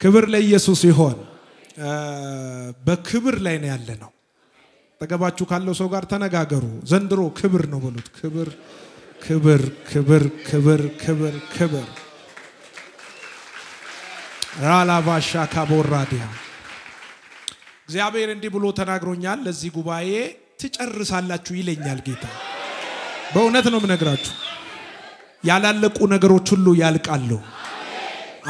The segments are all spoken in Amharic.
ክብር ለኢየሱስ ይሁን በክብር ላይ ነው ያለነው ተገባችሁ ካለው ሰው ጋር ተነጋገሩ ዘንድሮ ክብር ነው በሉት ክብር ክብር ክብር ክብር ክብር ክብር ራላባሻ ካቦራዲያ እግዚአብሔር እንዲህ ብሎ ተናግሮኛል ለዚህ ጉባኤ ትጨርሳላችሁ ይለኛል ጌታ በእውነት ነው ምነግራችሁ ያላለቁ ነገሮች ሁሉ ያልቃሉ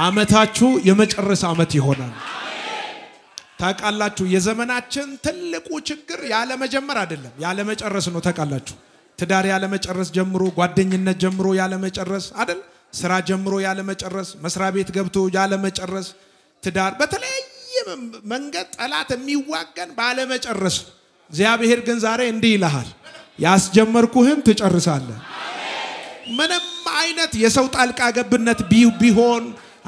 አመታችሁ የመጨረሻ አመት ይሆናል ታቃላችሁ የዘመናችን ትልቁ ችግር ያለ መጀመር አይደለም ያለ መጨረስ ነው ታቃላችሁ ትዳር ያለ መጨረስ ጀምሮ ጓደኝነት ጀምሮ ያለ መጨረስ አይደል ስራ ጀምሮ ያለ መጨረስ መስሪያ ቤት ገብቶ ያለ መጨረስ ትዳር በተለያየ መንገድ ጠላት የሚዋገን ባለ መጨረስ እግዚአብሔር ግን ዛሬ እንዲህ ይልሃል ያስጀመርኩህን ትጨርሳለህ ምንም አይነት የሰው ጣልቃ ገብነት ቢሆን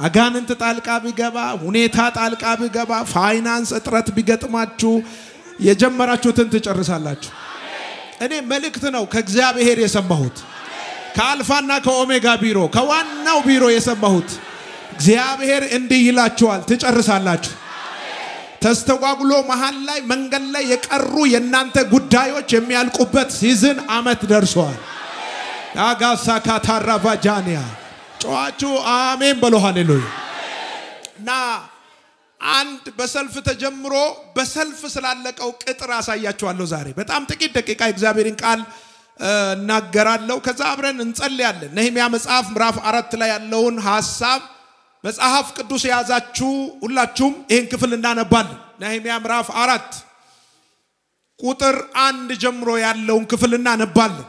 አጋንንት ጣልቃ ቢገባ ሁኔታ ጣልቃ ቢገባ ፋይናንስ እጥረት ቢገጥማችሁ የጀመራችሁትን ትጨርሳላችሁ እኔ መልእክት ነው ከእግዚአብሔር የሰማሁት ከአልፋና ከኦሜጋ ቢሮ ከዋናው ቢሮ የሰማሁት እግዚአብሔር እንዲህ ይላችኋል ትጨርሳላችሁ ተስተጓጉሎ መሃል ላይ መንገድ ላይ የቀሩ የናንተ ጉዳዮች የሚያልቁበት ሲዝን አመት ደርሷል አጋሳ ካታራቫጃኒያ ጮአቹ አሜን በሉ ሃሌሉያ ና አንድ በሰልፍ ተጀምሮ በሰልፍ ስላለቀው ቅጥር አሳያችኋለሁ ዛሬ በጣም ጥቂት ደቂቃ እግዚአብሔርን ቃል እናገራለሁ ከዛ አብረን እንጸልያለን ነህምያ መጽሐፍ ምዕራፍ 4 ላይ ያለውን ሐሳብ መጽሐፍ ቅዱስ ያዛችሁ ሁላችሁም ይሄን ክፍል እናነባለን ነህምያ ምዕራፍ 4 ቁጥር 1 ጀምሮ ያለውን ክፍል እናነባለን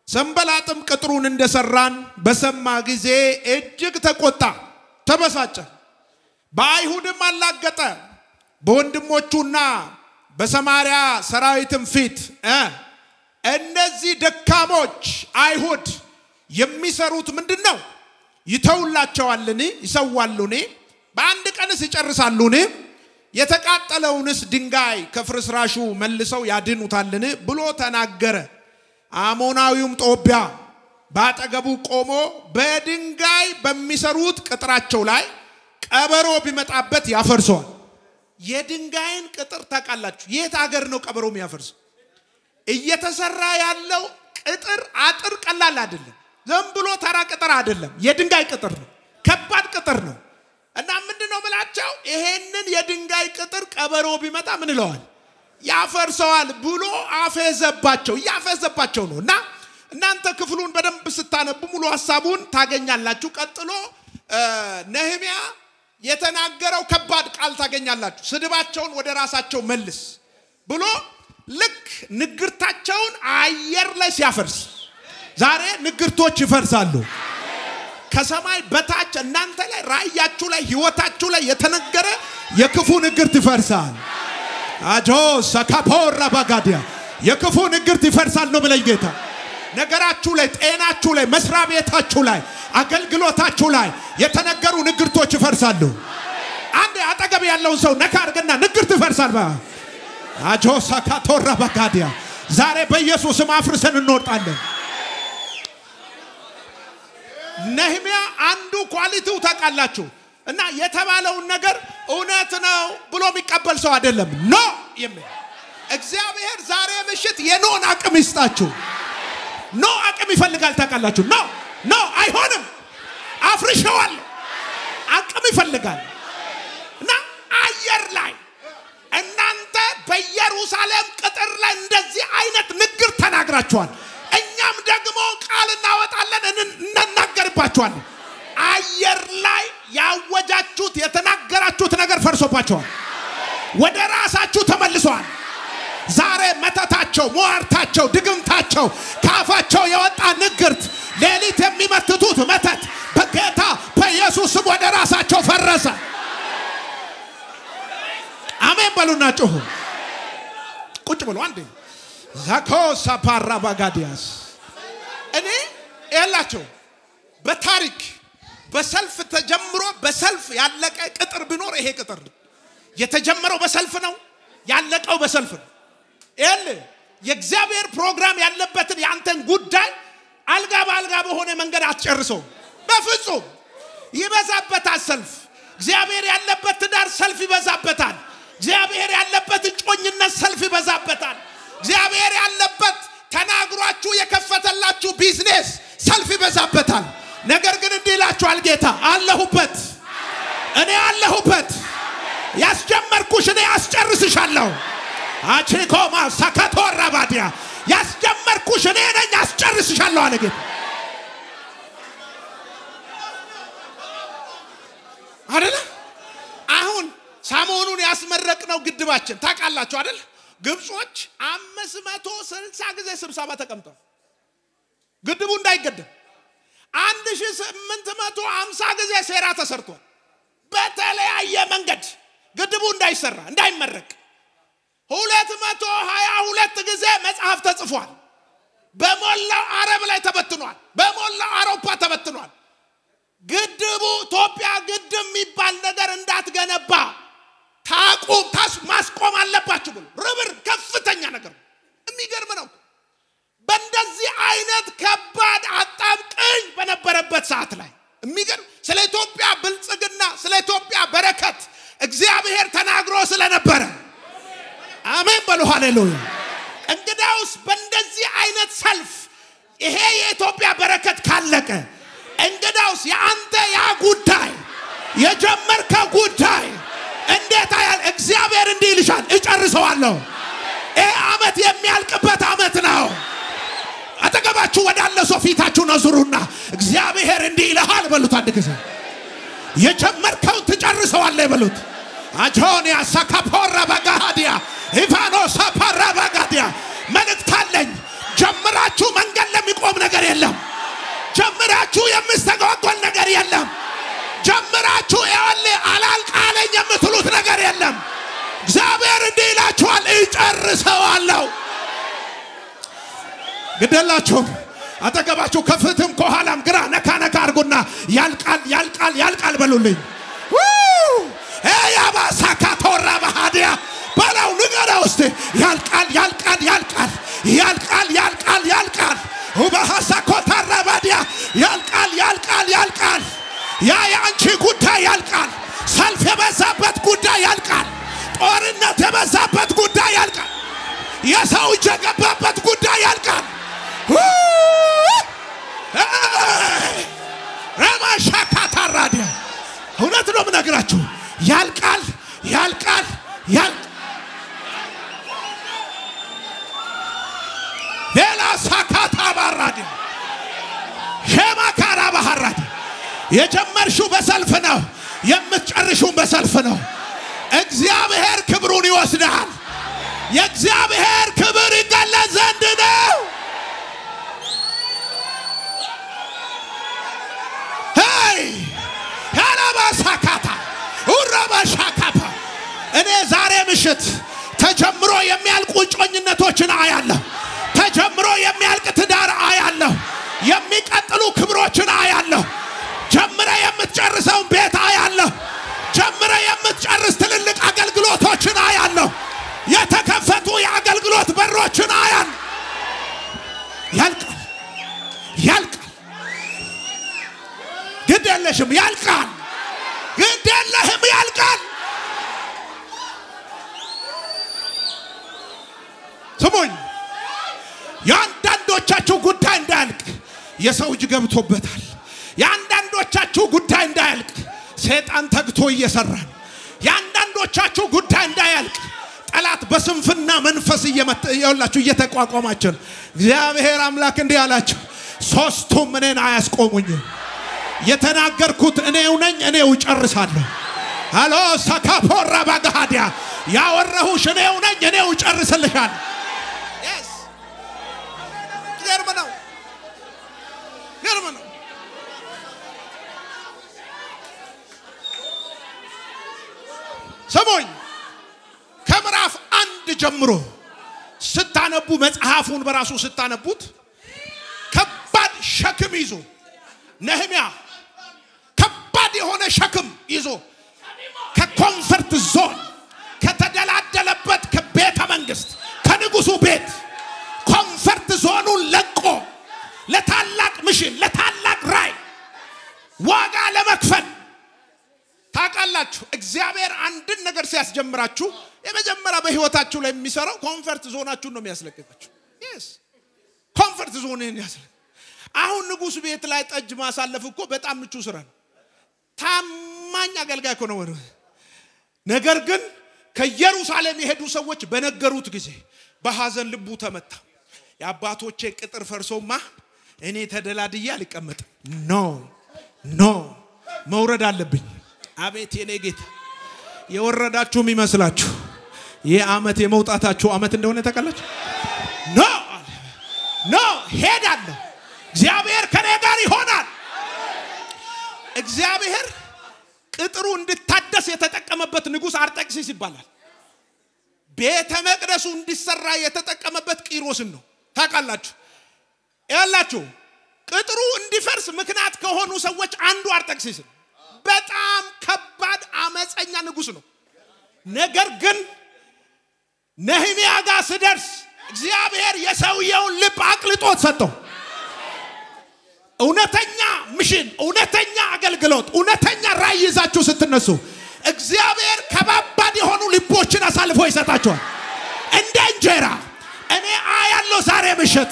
ሰንበላጥም ቅጥሩን እንደሰራን በሰማ ጊዜ እጅግ ተቆጣ ተበሳጨ በአይሁድም አላገጠ በወንድሞቹና በሰማሪያ ሰራዊትም ፊት እነዚህ ደካሞች አይሁድ የሚሰሩት ምንድነው ይተውላቸዋልን ይሰዋሉን በአንድ ቀንስ ይጨርሳሉን የተቃጠለውንስ ድንጋይ ከፍርስራሹ መልሰው ያድኑታልን ብሎ ተናገረ አሞናዊውም ጦቢያ ባጠገቡ ቆሞ በድንጋይ በሚሰሩት ቅጥራቸው ላይ ቀበሮ ቢመጣበት ያፈርሰዋል የድንጋይን ቅጥር ታቃላችሁ የት ሀገር ነው ቀበሮ የሚያፈርስ እየተሰራ ያለው ቅጥር አጥር ቀላል አይደለም ዝም ብሎ ተራ ቅጥር አይደለም የድንጋይ ቅጥር ነው ከባድ ቅጥር ነው እና ምንድነው መላቸው ይሄንን የድንጋይ ቅጥር ቀበሮ ቢመጣ ምን ይለዋል ያፈርሰዋል ብሎ አፈዘባቸው ያፈዘባቸው ነውና እናንተ ክፍሉን በደንብ ስታነቡ ሙሉ ሐሳቡን ታገኛላችሁ ቀጥሎ ነህምያ የተናገረው ከባድ ቃል ታገኛላችሁ ስድባቸውን ወደ ራሳቸው መልስ ብሎ ልክ ንግርታቸውን አየር ላይ ሲያፈርስ ዛሬ ንግርቶች ይፈርሳሉ ከሰማይ በታች እናንተ ላይ ራእያችሁ ላይ ህይወታችሁ ላይ የተነገረ የክፉ ንግርት ይፈርሳል አጆ ሰካፖራ ባጋዲያ የክፉ ንግርት ይፈርሳል ነው ብለኝ ጌታ ነገራችሁ ላይ ጤናችሁ ላይ መስሪያ ቤታችሁ ላይ አገልግሎታችሁ ላይ የተነገሩ ንግርቶች ይፈርሳሉ አንድ አጠገብ ያለውን ሰው ነካ አድርገና ንግርት ይፈርሳል አጆ ሰካቶራ ባጋዲያ ዛሬ በኢየሱስም አፍርሰን እንወጣለን ነህምያ አንዱ ኳሊቲው ታቃላችሁ እና የተባለው ነገር እውነት ነው ብሎ የሚቀበል ሰው አይደለም ኖ ይመ እግዚአብሔር ዛሬ ምሽት የኖን አቅም ይስጣችሁ ኖ አቅም ይፈልጋል ታቃላችሁ ኖ አይሆንም አፍርሸዋል አቅም ይፈልጋል እና አየር ላይ እናንተ በኢየሩሳሌም ቅጥር ላይ እንደዚህ አይነት ንግር ተናግራችኋል እኛም ደግሞ ቃል እናወጣለን እናናገርባችኋለን አየር ላይ ያወጃችሁት የተናገራችሁት ነገር ፈርሶባችኋል ወደ ራሳችሁ ተመልሷል ዛሬ መተታቸው ሟርታቸው ድግምታቸው ካፋቸው የወጣ ንግርት ሌሊት የሚመትቱት መተት በጌታ በኢየሱስ ስም ወደ ራሳቸው ፈረሰ አሜን በሉና ጮሁ ቁጭ ብሎ አንዴ ዛኮሳ ፓራባጋዲያስ እኔ ያላችሁ በታሪክ በሰልፍ ተጀምሮ በሰልፍ ያለቀ ቅጥር ቢኖር ይሄ ቅጥር የተጀመረው በሰልፍ ነው ያለቀው በሰልፍ ነው የእግዚአብሔር ፕሮግራም ያለበትን ያንተን ጉዳይ አልጋ በአልጋ በሆነ መንገድ አትጨርሰው በፍጹም ይበዛበታል ሰልፍ እግዚአብሔር ያለበት ትዳር ሰልፍ ይበዛበታል እግዚአብሔር ያለበት ጮኝነት ሰልፍ ይበዛበታል እግዚአብሔር ያለበት ተናግሯችሁ የከፈተላችሁ ቢዝነስ ሰልፍ ይበዛበታል ነገር ግን እንዲላችኋል ጌታ አለሁበት እኔ አለሁበት ያስጀመርኩሽ እኔ አስጨርስሻለሁ አቺኮማ ሰካቶራ ባዲያ ያስጀመርኩሽ እኔ ነኝ አስጨርስሻለሁ አለ ጌታ አይደል አሁን ሳሞኑን ያስመረቅነው ግድባችን ታቃላችሁ አይደል ግብጾች 560 ጊዜ ስብሰባ ተቀምጠው ግድቡ እንዳይገደብ 1850 ጊዜ ሴራ ተሰርቷል በተለያየ መንገድ ግድቡ እንዳይሰራ እንዳይመረቅ 222 ጊዜ መጽሐፍ ተጽፏል በሞላው አረብ ላይ ተበትኗል በሞላው አውሮፓ ተበትኗል ግድቡ ኢትዮጵያ ግድብ የሚባል ነገር እንዳትገነባ ታቁም ማስቆም አለባችሁ ብሎ ርብር ከፍተኛ ነገር የሚገርም ነው በእንደዚህ አይነት ከባድ አጣብቀኝ በነበረበት ሰዓት ላይ የሚገርም ስለ ኢትዮጵያ ብልጽግና ስለ ኢትዮጵያ በረከት እግዚአብሔር ተናግሮ ስለነበረ አሜን በሉ ሃሌሉያ እንግዲያውስ በእንደዚህ አይነት ሰልፍ ይሄ የኢትዮጵያ በረከት ካለቀ እንግዲያውስ ያንተ ያ ጉዳይ የጀመርከው ጉዳይ እንዴት ያል እግዚአብሔር እንዲህ ይልሻል እጨርሰዋለሁ ይሄ አመት የሚያልቅበት አመት ነው አጠገባችሁ ወዳለ ሰው ፊታችሁ ነዙሩና እግዚአብሔር እንዲህ ይልሃል በሉት አንድ ጊዜ የጀመርከው ትጨርሰዋለህ በሉት አጆኒያ ሰካፖራ ባጋዲያ ኢቫኖ ሰፓራ ባጋዲያ መልእክታለኝ ጀምራችሁ መንገድ ለሚቆም ነገር የለም ጀምራችሁ የምስተጓጎል ነገር የለም ጀምራችሁ ያለ አላልቃለኝ የምትሉት ነገር የለም እግዚአብሔር እንዲህ ይላችኋል እጨርሰዋለሁ ግደላችሁ አጠገባችሁ ከፍትም ከኋላም ግራ ነካ ነካ አርጉና ያልቃል በሉልኝ ያባሳካቶራ ባሃዲያ ባላው ንገረው እስቲ ያልቃል ወባሃሳኮታራ ባዲያ ያልቃል ያ ያንቺ ጉዳይ ያልቃል ሰልፍ የበዛበት ጉዳይ ያልቃል ጦርነት የበዛበት ጉዳይ ያልቃል የሰው ጀገባበት ጉዳይ ያልቃል ረማሻካታራዲያ እውነት ነው ምነግራችሁ ያልቃል ሌላ ሳካታ ባራዲ ሸማካራ ባህራዲ የጀመርሽው በሰልፍ ነው የምትጨርሽው በሰልፍ ነው እግዚአብሔር ክብሩን ይወስዳል የእግዚአብሔር ክብር ይገለጽ ዘንድ ነው ያላባሳካታ ኡራባሻካታ እኔ ዛሬ ምሽት ተጀምሮ የሚያልቁ ጮኝነቶችን አያለሁ ተጀምሮ የሚያልቅ ትዳር አያለሁ የሚቀጥሉ ክብሮችን አያለሁ ጀምረ የምትጨርሰው ቤት አያለሁ ጀምረ የምትጨርስ ትልልቅ አገልግሎቶችን አያለሁ የተከፈቱ የአገልግሎት በሮችን አያለሁ ያልቃል ግዴለሽም ያልቃል ግዴለህም ያልቃል ስሙኝ ያንዳንዶቻችሁ ጉዳይ እንዳያልቅ የሰው እጅ ገብቶበታል ያንዳንዶቻችሁ ጉዳይ እንዳያልቅ ሰይጣን ተግቶ እየሰራን ያንዳንዶቻችሁ ጉዳይ እንዳያልቅ ጠላት በስንፍና መንፈስ እየመጣላችሁ እየተቋቋማችሁ እግዚአብሔር አምላክ እንዲህ አላችሁ ሶስቱም እኔን አያስቆሙኝ የተናገርኩት እኔው ነኝ እኔው ጨርሳለሁ ሃሎ ሰካፖራ ባጋዲያ ያወራሁሽ እኔው ነኝ እኔው ጨርስልሻለሁ ገርመነው ሰሞኝ ከምዕራፍ 1 ጀምሮ ስታነቡ መጽሐፉን በራሱ ስታነቡት ከባድ ሸክም ይዞ ነህምያ ከባድ የሆነ ሸክም ይዞ ከኮንፈርት ዞን ከተደላደለበት ከቤተ መንግስት ከንጉሱ ቤት ኮንፈርት ዞኑን ለቆ ለታላቅ ምሽን ለታላቅ ራይ ዋጋ ለመክፈል ታቃላ ታውቃላችሁ እግዚአብሔር አንድን ነገር ሲያስጀምራችሁ የመጀመሪያ በህይወታችሁ ላይ የሚሰራው ኮምፈርት ዞናችሁን ነው የሚያስለቅቃችሁ yes ኮምፈርት ዞንን ያስለቅ አሁን ንጉስ ቤት ላይ ጠጅ ማሳለፍ እኮ በጣም ምቹ ስራ ነው ታማኝ አገልጋይ እኮ ነው ነገር ግን ከኢየሩሳሌም የሄዱ ሰዎች በነገሩት ጊዜ በሐዘን ልቡ ተመታ ያባቶቼ ቅጥር ፈርሶማ እኔ ተደላድያ ልቀመጥ ኖ መውረድ አለብኝ አቤት የኔ ጌታ የወረዳችሁም ይመስላችሁ የአመት የመውጣታችሁ አመት እንደሆነ ተቀላችሁ ኖ ሄዳለሁ እግዚአብሔር ከኔ ጋር ይሆናል እግዚአብሔር ቅጥሩ እንድታደስ የተጠቀመበት ንጉስ አርጤክስስ ይባላል ቤተ መቅደሱ እንዲሰራ የተጠቀመበት ቂሮስን ነው ታውቃላችሁ ያላችሁ ቅጥሩ እንዲፈርስ ምክንያት ከሆኑ ሰዎች አንዱ አርጤክስስ በጣም ከባድ አመፀኛ ንጉስ ነው ነገር ግን ነህምያ ጋር ሲደርስ እግዚአብሔር የሰውየውን ልብ አቅልጦት ሰጠው እውነተኛ ሚሽን እውነተኛ አገልግሎት እውነተኛ ራዕይ ይዛችሁ ስትነሱ እግዚአብሔር ከባባድ የሆኑ ልቦችን አሳልፎ ይሰጣቸዋል እንደ እንጀራ እኔ አያለው ዛሬ ምሽት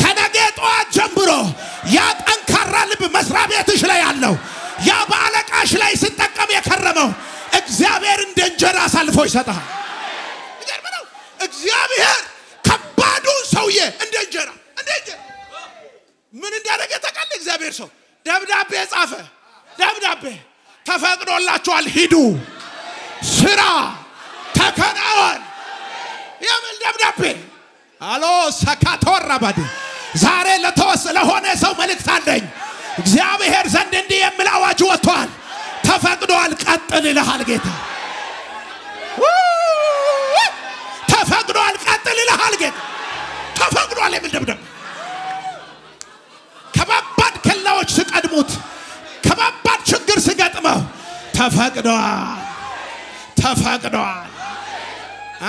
ከነገ ጧት ጀምሮ ያ ጠንካራ ልብ መስሪያ ቤትሽ ላይ ያለው ያ ባለቃሽ ላይ ሲጠቀም የከረመው እግዚአብሔር እንደ እንጀራ አሳልፎ ይሰጣል ይገርማል እግዚአብሔር ከባዱ ሰውዬ እንደ እንጀራ ምን እንዳደረገ ተቀል እግዚአብሔር ሰው ደብዳቤ ጻፈ ደብዳቤ ተፈቅዶላችኋል ሂዱ ስራ ተከናወን ያመል ደብዳቤ አሎ ሰካቶራ ባዲ ዛሬ ለሆነ ሰው መልእክት አለኝ እግዚአብሔር ዘንድ እንዲህ የሚል አዋጅ ወጥቷል ተፈቅዷል ቀጥል ይልሃል ጌታ ተፈቅዷል ቀጥል ይልሃል ጌታ ተፈቅዷል የሚል ደብዳቤ ከባባድ ከላዎች ሲቀድሙት ከባባድ ችግር ሲገጥመው ተፈቅዷል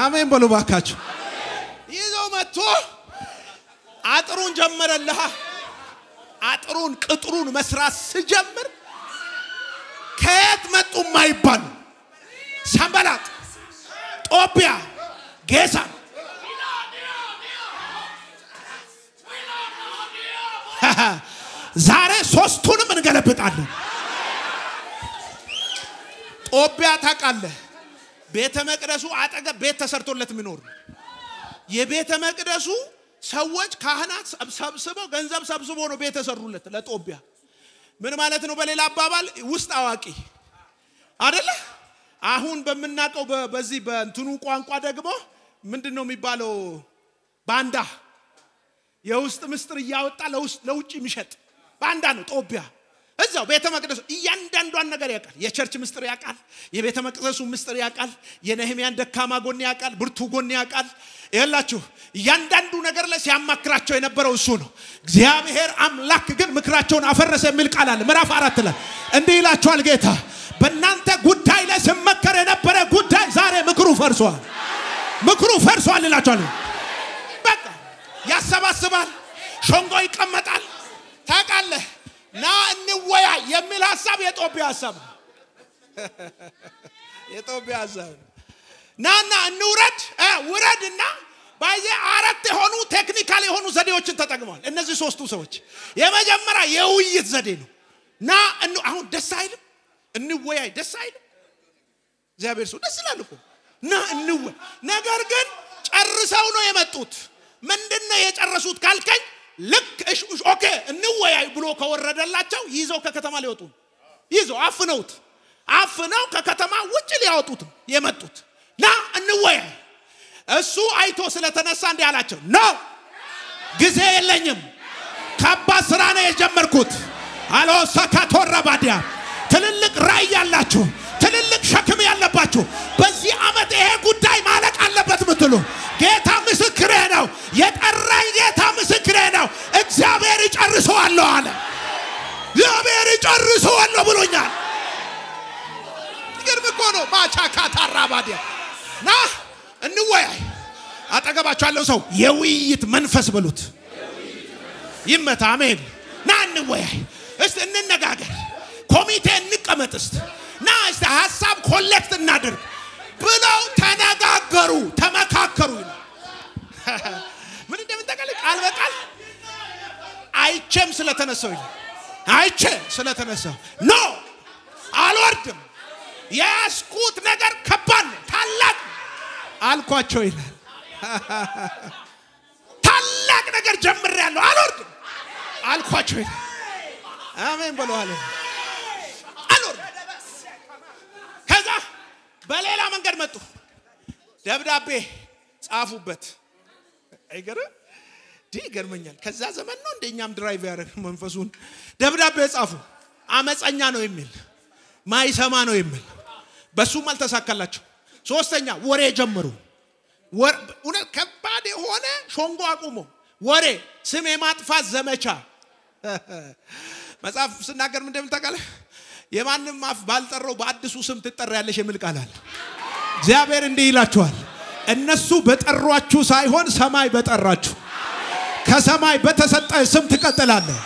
አሜን በሉ ባካችሁ ይዘው መጥቶ አጥሩን ጀመረልህ አጥሩን ቅጥሩን መስራት ሲጀምር ከየት መጡ ማይባል ሰንበላጥ ጦቢያ ጌሳም ዛሬ ሶስቱንም እንገለብጣለን ጦቢያ ታውቃለህ ቤተ መቅደሱ አጠገብ ቤት ተሰርቶለት የሚኖር የቤተ መቅደሱ ሰዎች ካህናት ሰብስበው ገንዘብ ሰብስበው ነው ቤት ተሰሩለት ለጦቢያ ምን ማለት ነው በሌላ አባባል ውስጥ አዋቂ አይደለ አሁን በመናቀው በዚህ በእንትኑ ቋንቋ ደግሞ ምንድነው የሚባለው ባንዳ የውስጥ ምስጥር ያወጣ ለውጭ የሚሸጥ ባንዳ ነው ጦቢያ እዛው ቤተ መቅደሱ እያንዳንዷን ነገር ያቃል የቸርች ምስጥር ያቃል የቤተ መቅደሱ ምስጥር ያቃል የነህምያን ደካማ ጎን ያቃል ብርቱ ጎን ያቃል ይላችሁ እያንዳንዱ ነገር ላይ ሲያማክራቸው የነበረው እሱ ነው እግዚአብሔር አምላክ ግን ምክራቸውን አፈረሰ የሚል ቃል አለ ምዕራፍ 4 ላይ እንዲህ ይላችኋል ጌታ በእናንተ ጉዳይ ላይ ሲመከር የነበረ ጉዳይ ዛሬ ምክሩ ፈርሷል ይላችኋል በቃ ያሰባስባል ሾንጎ ይቀመጣል ታውቃለህ ና እንወያ የሚል ሐሳብ የጦቢያ ሐሳብ ናና እንውረድና ባይዜ አራት የሆኑ ቴክኒካል የሆኑ ዘዴዎችን ተጠቅመዋል እነዚህ ሶስቱ ሰዎች የመጀመሪያ የውይይት ዘዴ ነው ና አሁን ደስ አይልም እንወያይ ደስ አይልም እግዚአብሔር ሰው ደስ ይላል እኮ ና እንወያይ ነገር ግን ጨርሰው ነው የመጡት ምንድነው የጨረሱት ካልከኝ ልክ ኦኬ እንወያይ ብሎ ከወረደላቸው ይዘው ከከተማ ሊወጡ ይዘው አፍነው ከከተማ ውጭ ሊያወጡት የመጡት ና እንወያይ እሱ አይቶ ስለተነሳ እንዲህ አላቸው ኖ ጊዜ የለኝም ከባድ ስራ ነው የጀመርኩት አሎ ሰካቶራ ባዲያ ትልልቅ ራዕይ ያላችሁ ትልልቅ ሸክም ያለባችሁ በዚህ አመት ይሄ ጉዳይ ማለቅ አለበት ምትሉ ጌታ ምስክሬ ነው የጠራኝ ጌታ ምስክሬ ነው እግዚአብሔር ይጨርሰዋል አለ እግዚአብሔር ይጨርሰዋል ብሎኛል ይገርም እኮ ነው ማቻካታራ ባዲያ ና እንወያይ አጠገባችሁ ያለው ሰው የውይይት መንፈስ ብሉት ይመታ አሜን ና እንወያይ እስቲ እንነጋገር ኮሚቴ እንቀመጥ እስቲ ናስ ሐሳብ ኮሌክት እናድርግ ብለው ተነጋገሩ ተመካከሩ ምን እንደምታቀል ቃል በቃል አይቼም ስለተነሳው አይቼ ስለተነሳው ኖ አልወርድም ያስኩት ነገር ከባድ ታላቅ አልኳቸው ይላል ታላቅ ነገር ጀምሬያለሁ አልወርድም አልኳቸው ይላል አሜን በለዋለ አልወርድም ከዛ በሌላ መንገድ መጡ ደብዳቤ ጻፉበት አይገረ ይገርመኛል ከዛ ዘመን ነው እንደኛም ድራይቭ ያረግ መንፈሱን ደብዳቤ ጻፉ አመፀኛ ነው የሚል ማይሰማ ነው የሚል በሱም አልተሳካላቸው ሶስተኛ ወሬ ጀመሩ ወሬ ከባድ የሆነ ሾንጎ አቁሞ ወሬ ስም የማጥፋት ዘመቻ መጽሐፍ ስናገር ምን እንደምታውቃለ የማንንም አፍ ባልጠራው በአዲሱ ስም ትጠራያለሽ የሚል ቃል አለ እግዚአብሔር እንዲህ ይላችኋል እነሱ በጠሯችሁ ሳይሆን ሰማይ በጠራችሁ ከሰማይ በተሰጠ ስም ትቀጥላለህ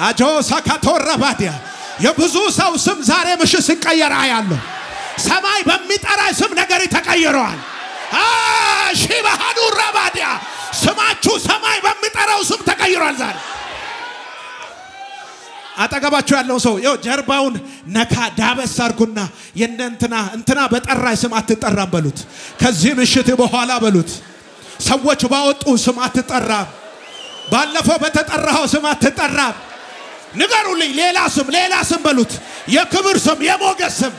አጆ ሳካቶራ ባዲያ የብዙ ሰው ስም ዛሬ ምሽት ሲቀየር አያለሁ ሰማይ በሚጠራ ስም ነገር ተቀይሯል ሺባሃዱ ረባዲያ ስማችሁ ሰማይ በሚጠራው ስም ተቀይሯል ዛሬ አጠገባችሁ ያለው ሰው ጀርባውን ነካ ዳበስ አርጉና እንትና በጠራይ ስም አትጠራም በሉት ከዚህ ምሽት በኋላ በሉት ሰዎች ባወጡ ስም አትጠራም ባለፈው በተጠራው ስም አትጠራም ንገሩልኝ ሌላ ስም በሉት የክብር ስም የሞገስ ስም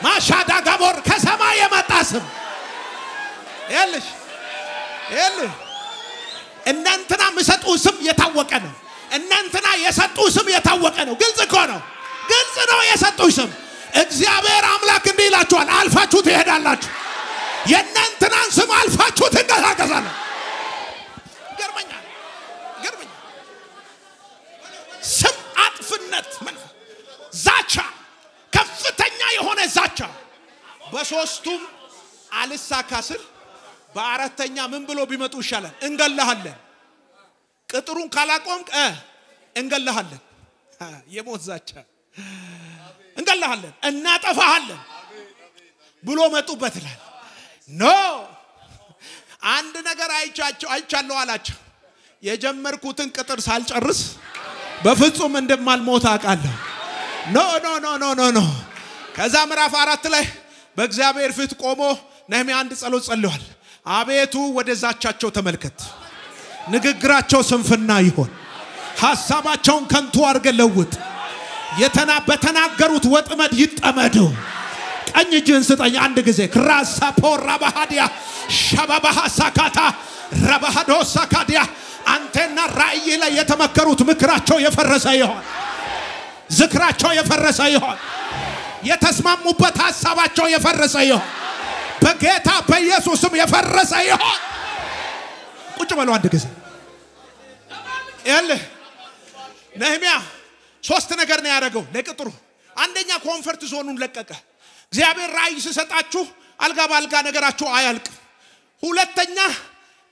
ማሻዳ ጋቦር ከሰማይ የመጣ ስም ያለሽ እናንተና መስጠው ስም የታወቀ ነው እናንተና የሰጠው ስም የታወቀ ነው ግልጽ ነው የሰጠው ስም እግዚአብሔር አምላክ እንዲህ ይላችኋል አልፋችሁ ትሄዳላችሁ የእናንተናን ስም አልፋችሁ ትንቀሳቀሳላችሁ ገርመኛል ስም አጥፍነት ዛቻ ከፍተኛ የሆነ ዛቻ በሶስቱም አልሳካስል በአራተኛ ምን ብሎ ቢመጡ ይሻላል እንገለሃለን ቅጥሩን ካላቆምክ እንገለሃለን የሞት ዛቻ እንገለሃለን እናጠፋሃለን ብሎ መጡበት ይላል ኖ አንድ ነገር አይቻለው አላቸው የጀመርኩትን ቅጥር ሳልጨርስ በፍጹም እንደማልሞት አቃለሁ ኖ ከዛ ምዕራፍ 4 ላይ በእግዚአብሔር ፊት ቆሞ ነህምያ አንድ ጸሎት ጸልዮአል አቤቱ ወደዛቻቸው ተመልከት ንግግራቸው ስንፍና ይሆን ሐሳባቸውን ከንቱ አርገ ለውጥ በተናገሩት ወጥመድ ይጠመዱ ቀኝ እጅን ስጠኝ አንድ ጊዜ ክራሳ ፖራ ባሃዲያ ሸባባሃ ሳካታ ረባሃዶ ሳካዲያ አንተና ራእይ ላይ የተመከሩት ምክራቸው የፈረሰ ይሆን ዝክራቸው የፈረሰ ይሆን የተስማሙበት ሐሳባቸው የፈረሰ ይሆን በጌታ በኢየሱስም የፈረሰ ይሆን ቁጭ በሉ አንድ ጊዜ ነህምያ ሶስት ነገር ነው ያደረገው ለቅጥሩ አንደኛ ኮንፈርት ዞኑን ለቀቀ እግዚአብሔር ራእይ ሲሰጣችሁ አልጋ ባልጋ ነገራችሁ አያልቅ ሁለተኛ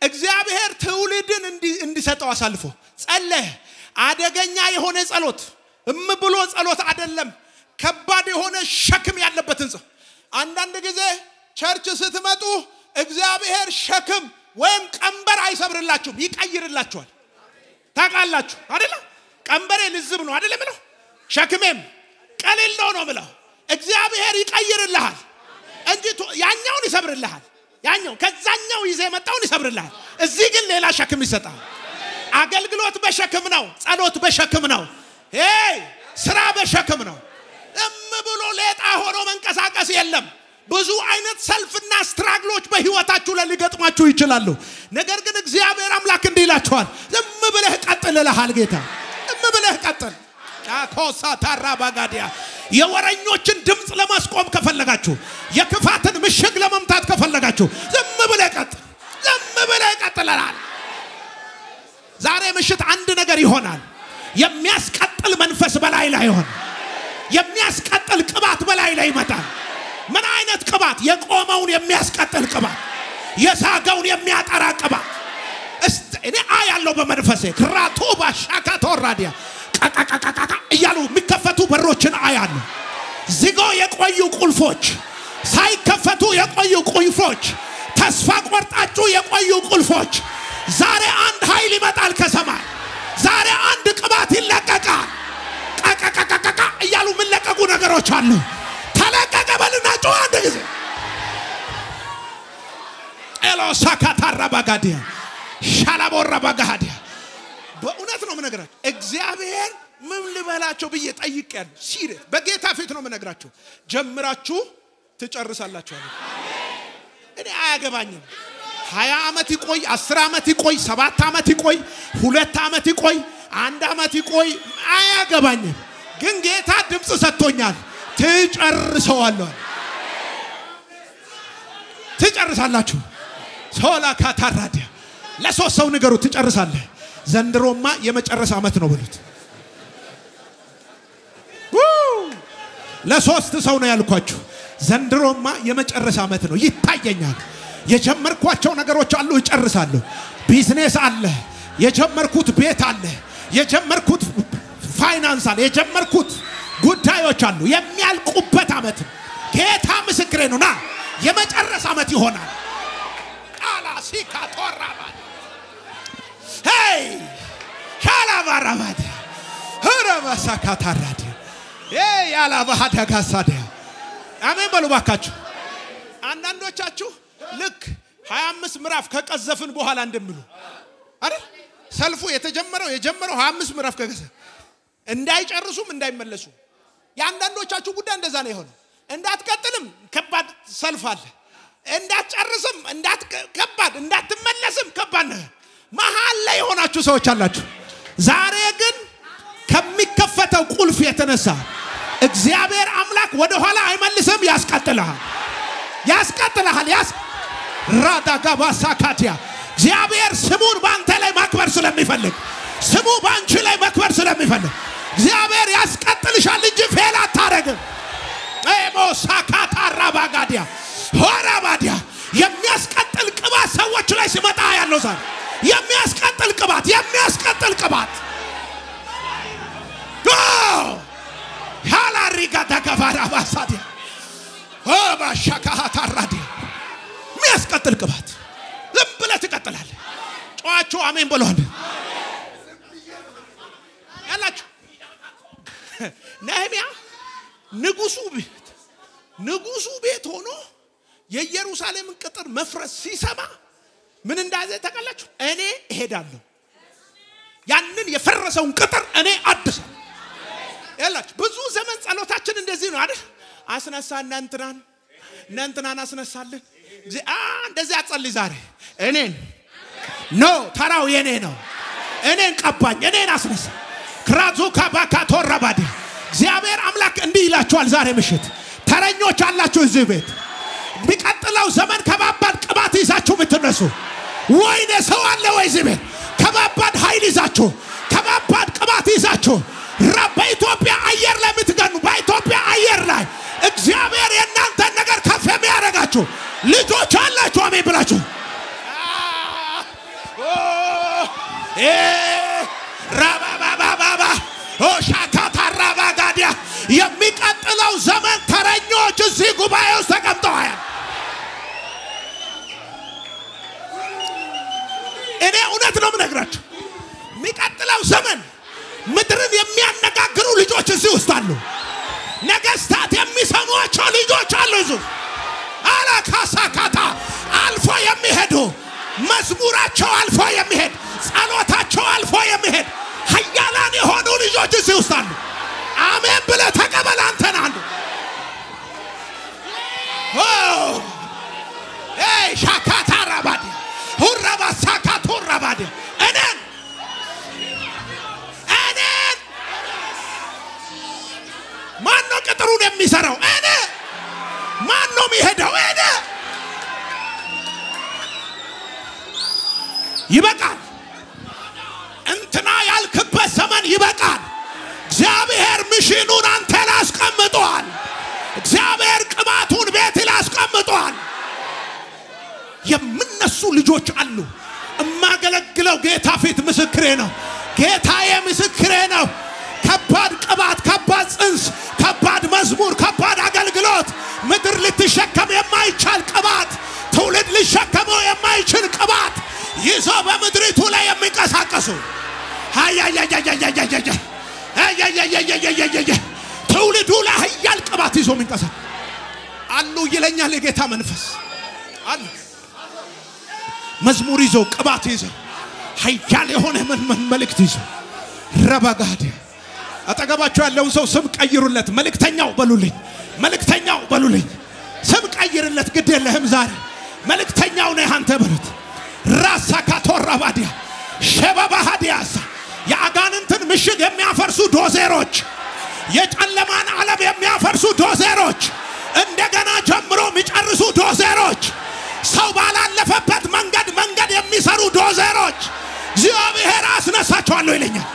እግዚአብሔር ትውልድን እንዲሰጠው አሳልፎ ጸለየ አደገኛ የሆነ ጸሎት ብሎ ጸሎት አይደለም ከባድ የሆነ ሸክም ያለበትን አንዳንድ ጊዜ ቸርች ስትመጡ እግዚአብሔር ሸክም ወይም ቀንበር አይሰብርላችሁም ይቀይርላችኋል ታቃላችሁ አይደለ ቀንበሬ ልዝብ ነው አይደለ ምለው ሸክሜም ቀሊል ነው ምለው እግዚአብሔር ይቀይርልሃል እንጂ ያኛውን ይሰብርልሃል ያኛው ከዛኛው ይዘ መጣውን ይሰብርልሃል እዚህ ግን ሌላ ሸክም ይሰጣል አገልግሎት በሸክም ነው ጸሎት በሸክም ነው ስራ በሸክም ነው ብሎ ሌጣ ሆኖ መንቀሳቀስ የለም ብዙ አይነት ሰልፍና ስትራግሎች በህይወታችሁ ላይ ሊገጥማችሁ ይችላሉ ነገር ግን እግዚአብሔር አምላክ እንዲህ ይላችኋል ዝም ብለህ ቀጥል ለሃል ጌታ ዝም ብለህ ቀጥል አኮሳ ታራባጋዲያ የወረኞችን ድምጽ ለማስቆም ከፈለጋችሁ የክፋትን ምሽግ ለመምታት ከፈለጋችሁ ዝም ብለህ ቀጥለናል ዛሬ ምሽት አንድ ነገር ይሆናል የሚያስቀጥል መንፈስ በላይ ላይ ይሆን የሚያስቀጥል ቅባት በላይ ላይ ይመጣል ምን አይነት ቅባት የቆመውን የሚያስቀጥል ቅባት የሳጋውን የሚያጠራ ቅባት እኔ አያለው በመንፈሴ ክራቱ ባሻካቶ ራዲያ ቃቃቃቃቃ እያሉ የሚከፈቱ በሮችን አያለው ዝጎ የቆዩ ቁልፎች ሳይከፈቱ የቆዩ ቁልፎች ተስፋ ቆርጣችሁ የቆዩ ቁልፎች ዛሬ አንድ ኃይል ይመጣል ከሰማይ ዛሬ አንድ ቅባት ይለቀቃል ቃቃቃቃቃ እያሉ ምን ለቀቁ ነገሮች አሉ ተለቀቀ በልና ጮህ አንድ ጊዜ ኤሎሳካታራ ባጋዲያ ሻላቦራ ባጋዲያ በእውነት ነው የምነግራችሁ እግዚአብሔር ምን ልበላቸው ብዬ ጠይቄያለሁ ሲሪየስ በጌታ ፊት ነው የምነግራችሁ ጀምራችሁ ትጨርሳላችሁ አሜን እኔ አያገባኝም 20 ዓመት ይቆይ 10 ዓመት ይቆይ 7 ዓመት ይቆይ 2 ዓመት ይቆይ 1 ዓመት ይቆይ አያገባኝም ግን ጌታ ድምጽ ሰጥቶኛል ትጨርሰዋለህ ትጨርሳላችሁ ሶላ ካታራዲያ ለሶስት ሰው ንገሩ ትጨርሳለህ ዘንድሮማ የመጨረሻ ዓመት ነው ብሉት ለሶስት ሰው ነው ያልኳችሁ ዘንድሮማ የመጨረሻ ዓመት ነው ይታየኛል የጀመርኳቸው ነገሮች አሉ እጨርሳለሁ ቢዝነስ አለ የጀመርኩት ቤት አለ የጀመርኩት ፋይናንስ አለ የጀመርኩት ጉዳዮች አሉ የሚያልቁበት ዓመት ጌታ ምስክሬ ነውና የመጨረሻ ዓመት ይሆናል አላሲካ ቶራባድ ሄይ ካላባራባድ ሆራባሳካታራዲ ያላባሃዳ ጋሳዳ አሜን በሉ ባካችሁ አንዳንዶቻችሁ ልክ 25 ምዕራፍ ከቀዘፍን በኋላ እንደምሉ አይደል ሰልፉ የጀመረው 25 ምዕራፍ ከቀዘፍ እንዳይጨርሱም እንዳይመለሱ ያንዳንዶቻችሁ ጉዳይ እንደዛ ነው የሆነው እንዳትቀጥልም ከባድ ሰልፍ አለ እንዳትጨርስም ከባድ እንዳትመለስም ከባድ ነው መሃል ላይ ሆናችሁ ሰዎች አላችሁ ዛሬ ግን ከሚከፈተው ቁልፍ የተነሳ እግዚአብሔር አምላክ ወደ ኋላ አይመልስም ያስቀጥልሃል ራዳጋባሳካቲያ እግዚአብሔር ስሙን ባንተ ላይ ማክበር ስለሚፈልግ ስሙ ባንቺ ላይ ማክበር ስለሚፈልግ እግዚአብሔር ያስቀጥልሻል እንጂ ፌል አታረግም ኤሞሳካታራ ባጋዲያ ሆራባዲያ የሚያስቀጥል ቅባት ሰዎች ላይ ሲመጣ ያለው ዛሬ የሚያስቀጥል ቅባት ሃላሪጋ ተከፋራ ባሳዲያ ባሻካታራዲያ የሚያስቀጥል ቅባት ዝም ብለህ ትቀጥላለህ ጮአችሁ አሜን በሏል ያላችሁ ነህምያ ንጉሱ ቤት ሆኖ የኢየሩሳሌምን ቅጥር መፍረስ ሲሰማ ምን እንዳዘ ተቀላችሁ እኔ እሄዳለሁ ያንን የፈረሰውን ቅጥር እኔ አድሳለሁ ያላችሁ ብዙ ዘመን ጸሎታችን እንደዚህ ነው አይደል አስነሳ እናንተናን አስነሳልን እንደዚህ አጸልይ ዛሬ እኔን ተራው የኔ ነው እኔን ቀባኝ እኔን አስነሳ ክራዙካ ባካቶራባዲ እግዚአብሔር አምላክ እንዲህ ይላችኋል ዛሬ ምሽት ተረኞች አላችሁ እዚህ ቤት ቢቀጥለው ዘመን ከባባድ ቅባት ይዛችሁ ብትነሱ ወይኔ ሰው አለ ወይ እዚህ ቤት ከባባድ ኃይል ይዛችሁ ከባባድ ቅባት ይዛችሁ በኢትዮጵያ አየር ላይ ምትገኑ በኢትዮጵያ አየር ላይ እግዚአብሔር የናንተ ነገር ከፍ የሚያረጋችሁ ልጆች አላችሁ አሜን ብላችሁ ራባባባባ ኦሻካታራባጋዲያ የሚቀጥለው ዘመን ተረኞች እዚህ ጉባኤ ውስጥ ተቀምጠዋል እኔ እውነት ነው የምነግራችሁ የሚቀጥለው ዘመን ምድርን የሚያነጋግሩ ልጆች እዚህ ውስጥ አሉ ነገስታት የሚሰሟቸው ልጆች አሉ እዚህ አላካሳካታ አልፎ የሚሄዱ መዝሙራቸው አልፎ የሚሄድ ጸሎታቸው አልፎ የሚሄድ ኃያላን የሆኑ ልጆች እዚህ ውስጥ አሉ አሜን ብለህ ተቀበል አንተን አንዱ ሻካታራባዲ ሁራባሳካቶራባዲ እኔን ማነው ቅጥሩን የሚሰራው እኔ ማነው የሚሄደው እኔ ይበቃል እንትና ያልክበት ዘመን ይበቃል እግዚአብሔር ሚሽኑን አንተ ላይ አስቀምጧል እግዚአብሔር ቅባቱን ቤት ላይ አስቀምጧል የምነሱ ልጆች አሉ እማገለግለው ጌታ ፊት ምስክሬ ነው ጌታዬ ምስክሬ ነው ከባድ ቅባት ከባድ ጽንስ ከባድ ከባድ መዝሙር ከባድ አገልግሎት ምድር ልትሸከም የማይቻል ቅባት ትውልድ ሊሸከመው የማይችል ቅባት ይዞ በምድሪቱ ላይ የሚንቀሳቀሱ ትውልዱ ላይ ኃያል ቅባት ይዞ የሚንቀሳቀሱ አሉ ይለኛል የጌታ መንፈስ አሉ መዝሙር ይዞ ቅባት ይዞ ኃያል የሆነ መልእክት ይዞ ረባጋድ አጠገባቸው ያለውን ሰው ስም ቀይሩለት መልእክተኛው በሉልኝ ስም ቀይርለት ግድ የለህም ዛሬ መልእክተኛው ነህ አንተ በሉት ራሳ ካቶራባዲያ ሸባባሃዲያስ የአጋንንትን ምሽግ የሚያፈርሱ ዶዘሮች የጨለማን ዓለም የሚያፈርሱ ዶዘሮች እንደገና ጀምሮ የሚጨርሱ ዶዘሮች ሰው ባላለፈበት መንገድ የሚሰሩ ዶዘሮች እግዚአብሔር አስነሳቸዋለሁ ይለኛል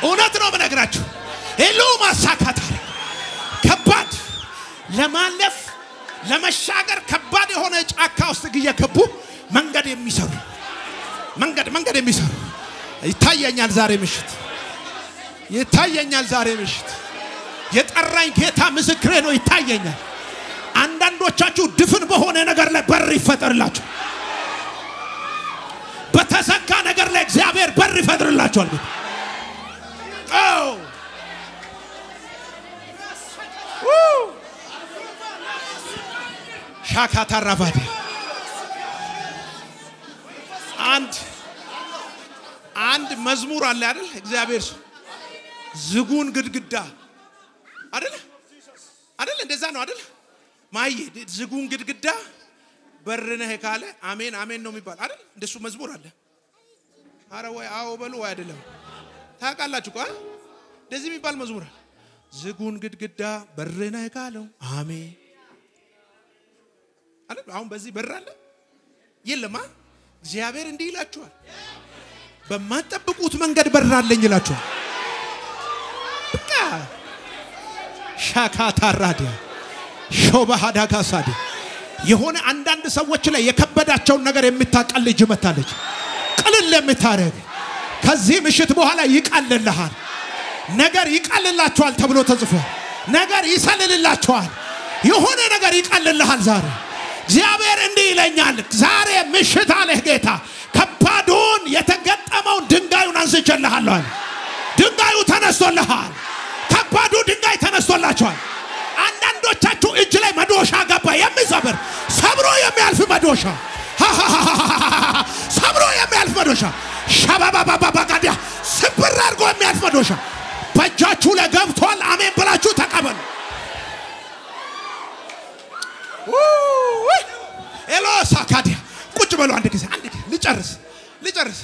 እውነት ነው በነገራችሁ ሄሎ ማሳካታ ከባድ ለማለፍ ለመሻገር ከባድ የሆነ ጫካ ውስጥ እየገቡ መንገድ የሚሰሩ ይታየኛል ዛሬ ምሽት የጠራኝ ጌታ ምስክሬ ነው ይታየኛል አንዳንዶቻችሁ ድፍን በሆነ ነገር ላይ በር ይፈጠርላችሁ በተዘጋ ነገር ላይ እግዚአብሔር በር ይፈጥርላችኋል ሻካታ ራባዲ አንድ መዝሙር አለ አይደል እግዚአብሔር ዝጉን ግድግዳ አይደል እንደዛ ነው አይደል ማይ ዝጉን ግድግዳ በርነህ ካለ አሜን ነው የሚባል አይደል እንደሱ መዝሙር አለ አረ ወይ አው በሉ ወይ አይደለም ታውቃላችሁ እኮ እንደዚህ የሚባል መዝሙር ዝጉን ግድግዳ በርነህ ካለው አሜን አይደል አሁን በዚህ በር አለ የለማ እግዚአብሔር እንዲህ ይላችኋል በማጠብቁት መንገድ በር አለኝ ይላችኋል በቃ ሻካታ ራዲያ ሾባሃዳጋሳዲ የሆነ አንዳንድ ሰዎች ላይ የከበዳቸው ነገር የምታቀል ልጅ መታለች ቅልል የምታረግ ከዚህ ምሽት በኋላ ይቀልልልሃል ነገር ይቀልላችኋል ተብሎ ተጽፏል ነገር ይሰልልላችኋል የሆነ ነገር ይቀልልልሃል ዛሬ እግዚአብሔር እንዲህ ይለኛል ዛሬ ምሽት አለ ጌታ ከባዱን የተገጠመውን ድንጋዩን አንስቼልሃለሁ ድንጋዩ ተነስቶልሃል ከባዱ ድንጋይ ተነስቶላችኋል አንዳንዶቻችሁ እጅ ላይ መዶሻ ገባ የሚሰብር ሰብሮ የሚያልፍ መዶሻ ሻባባባባጋዲያ ስብር አድርጎ የሚያልፍ መዶሻ በእጃችሁ ላይ ገብቷል አሜን ብላችሁ ተቀበሉ ኤሎሳ ካዲያ ቁጭ በሉ አንድ ጊዜ ልጨርስ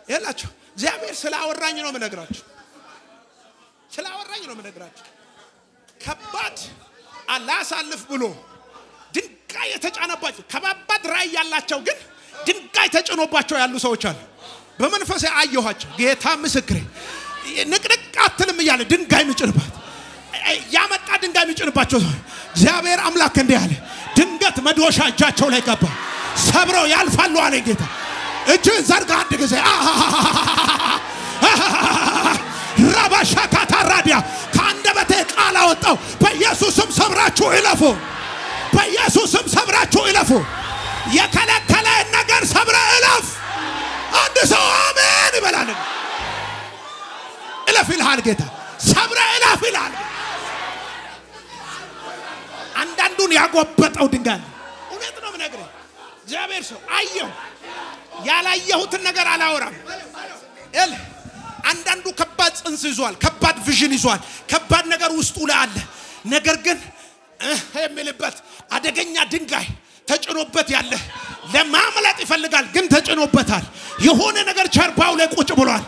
ይላችሁ እግዚአብሔር ስላወራኝ ነው የምነግራችሁ ከባድ አላሳልፍ ብሎ ድንጋይ የተጫነባቸው ከባባድ ራይ ያላቸው ግን ድንጋይ ተጭኖባቸው ያሉ ሰዎች አሉ በመንፈሴ አየኋቸው ጌታ ምስክሬ ንቅንቅ አትልም እያለ ድንጋይ ምጭንባት ያመጣ ድንጋይ ምጭንባቸው እግዚአብሔር አምላክ እንዲህ አለ ድንገት መዶሻ እጃቸው ላይ ገባ ሰብረው ያልፋሉ አለ ጌታ እጅን ዘርጋ አንድ ጊዜ ራባሻካታ ራዲያ ካንደበቴ ቃል አወጣው በኢየሱስም ሰብራችሁ እለፉ የከለከለ ነገር ሰብረ እለፍ አንድ ሰው አሜን ይበላል እለፍ ይልሃል ጌታ ሰብረ እለፍ ይልሃል አንዳንዱን ያጎበጠው ድንጋይ እውነት ነው የምነግርህ እግዚአብሔር ሰው አየሁ ያላየሁትን ነገር አላወራም አንዳንዱ ከባድ ጽንስ ይዟል ከባድ ቪዥን ይዟል ከባድ ነገር ውስጡ ላይ አለ ነገር ግን የሚልበት አደገኛ ድንጋይ ተጭኖበት ያለ ለማምለጥ ይፈልጋል ግን ተጭኖበታል የሆነ ነገር ቸርባው ላይ ቁጭ ብሏል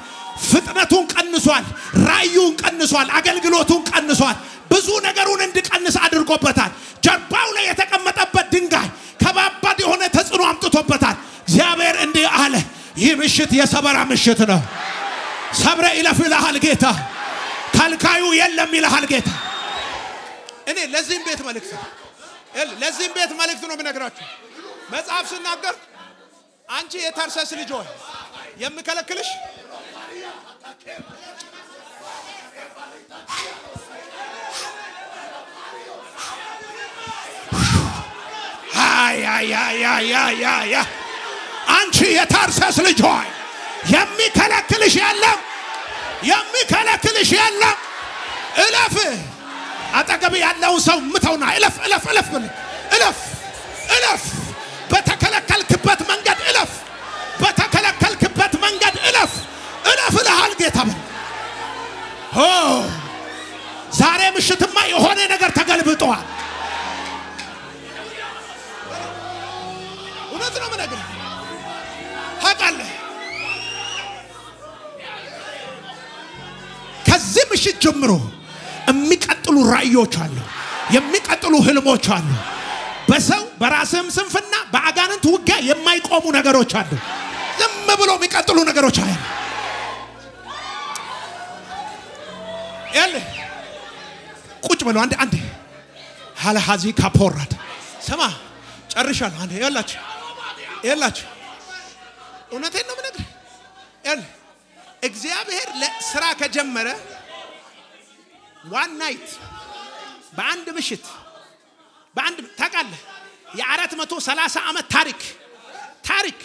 ፍጥነቱን ቀንሷል ራዩን ቀንሷል አገልግሎቱን ቀንሷል ብዙ ነገሩን እንዲቀንስ አድርጎበታል ጀርባው ላይ የተቀመጠበት ድንጋይ ከባባድ የሆነ ተጽዕኖ አምጥቶበታል እግዚአብሔር እንዲህ አለ ይህ ምሽት የሰበራ ምሽት ነው ሰብረ ይለፍ ይልሃል ጌታ ካልካዩ የለም ይልሃል ጌታ እኔ ለዚህም ቤት መልእክት ነው የምነግራችሁ መጽሐፍ ሲናገር አንቺ የታርሰስ ልጅ ሆይ የምከለክልሽ ያ አንቺ የታርሰስ ልጅ ሆይ የሚከለክልሽ የለም እለፍ አጠገብ ያለውን ሰው ምተውና እለፍ በተከለከልክበት መንገድ እለፍ ለሃል ጌታ ዛሬ ምሽትማ የሆነ ነገር ተገልብጧል እውነት ነው ምነግር ታውቃለህ ከዚህ ምሽት ጀምሮ የሚቀጥሉ ራእዮች አሉ የሚቀጥሉ ህልሞች አሉ በሰው በራስም ስንፍና በአጋንንት ውጊያ የማይቆሙ ነገሮች አሉ ዝም ብሎ የሚቀጥሉ ነገሮች አሉ ቁጭ ብሎ አንዴ ሃላሃዚ ካፖራት ሰማ ጨርሻለሁ አንዴ ያላችሁ እውነቴን ነው ምነግር እግዚአብሔር ለሥራ ከጀመረ ዋን ናይት በአንድ ምሽት ታውቃለህ የ430 ዓመት ታሪክ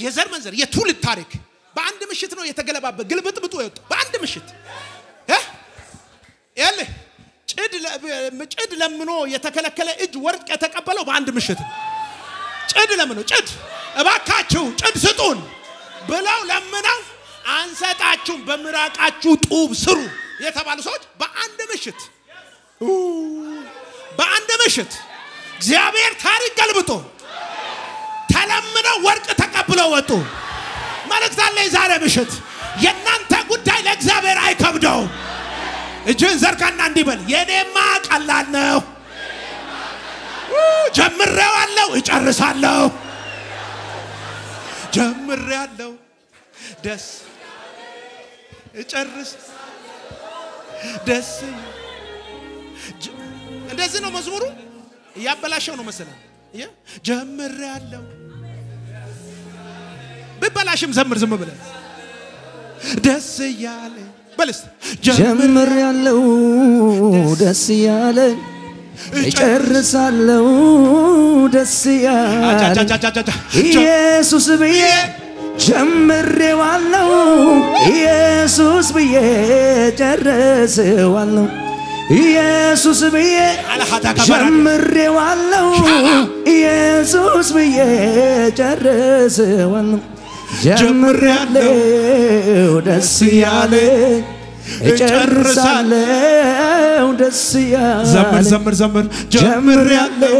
የዘር መንዘር የትውልድ ታሪክ በአንድ ምሽት ነው የተገለባበት ግልብጥብጡ የወጣው በአንድ ምሽት ጭድ ለምኖ የተከለከለ እጅ ወርቅ የተቀበለው በአንድ ምሽት ጭድ ለምኖ እባካችሁ ጭድ ስጡን ብለው ለምነው አንሰጣችሁ በምራቃችሁ ጡብ ስሩ የተባሉ ሰዎች በአንድ ምሽት እግዚአብሔር ታሪክ ገልብጦ ተለምነው ወርቅ ተቀብለው ወጡ መልእክት አለ ዛሬ ምሽት የናንተ ጉዳይ ለእግዚአብሔር አይከብደው እጅን ዘርጋና እንዲበል የኔማ ቀላል ነው ጀምሬዋለሁ እጨርሳለሁ ጀምሬያለሁ ደስ እጨርስ ደስ እንደዚህ ነው መዝሙሩ ያበላሸው ነው መሰለኝ ጀምሬያለሁ በበላሽም ዘምር ዝም ብለ ደስ ያለ በልስ ጀምሬያለሁ ደስ ያለ እጨርሳለሁ ደስ ያለ ኢየሱስ ብዬ ጀምሬዋለሁ ኢየሱስ ብዬ ጨርሰዋለሁ ኢየሱስ ብዬ ጀምሬዋለሁ ኢየሱስ ብዬ ጨርሰዋለሁ ጀምሬያለሁ ደስ ያለ እጨርሳለሁ ደስ ያለ ዘምር ጀምሬያለሁ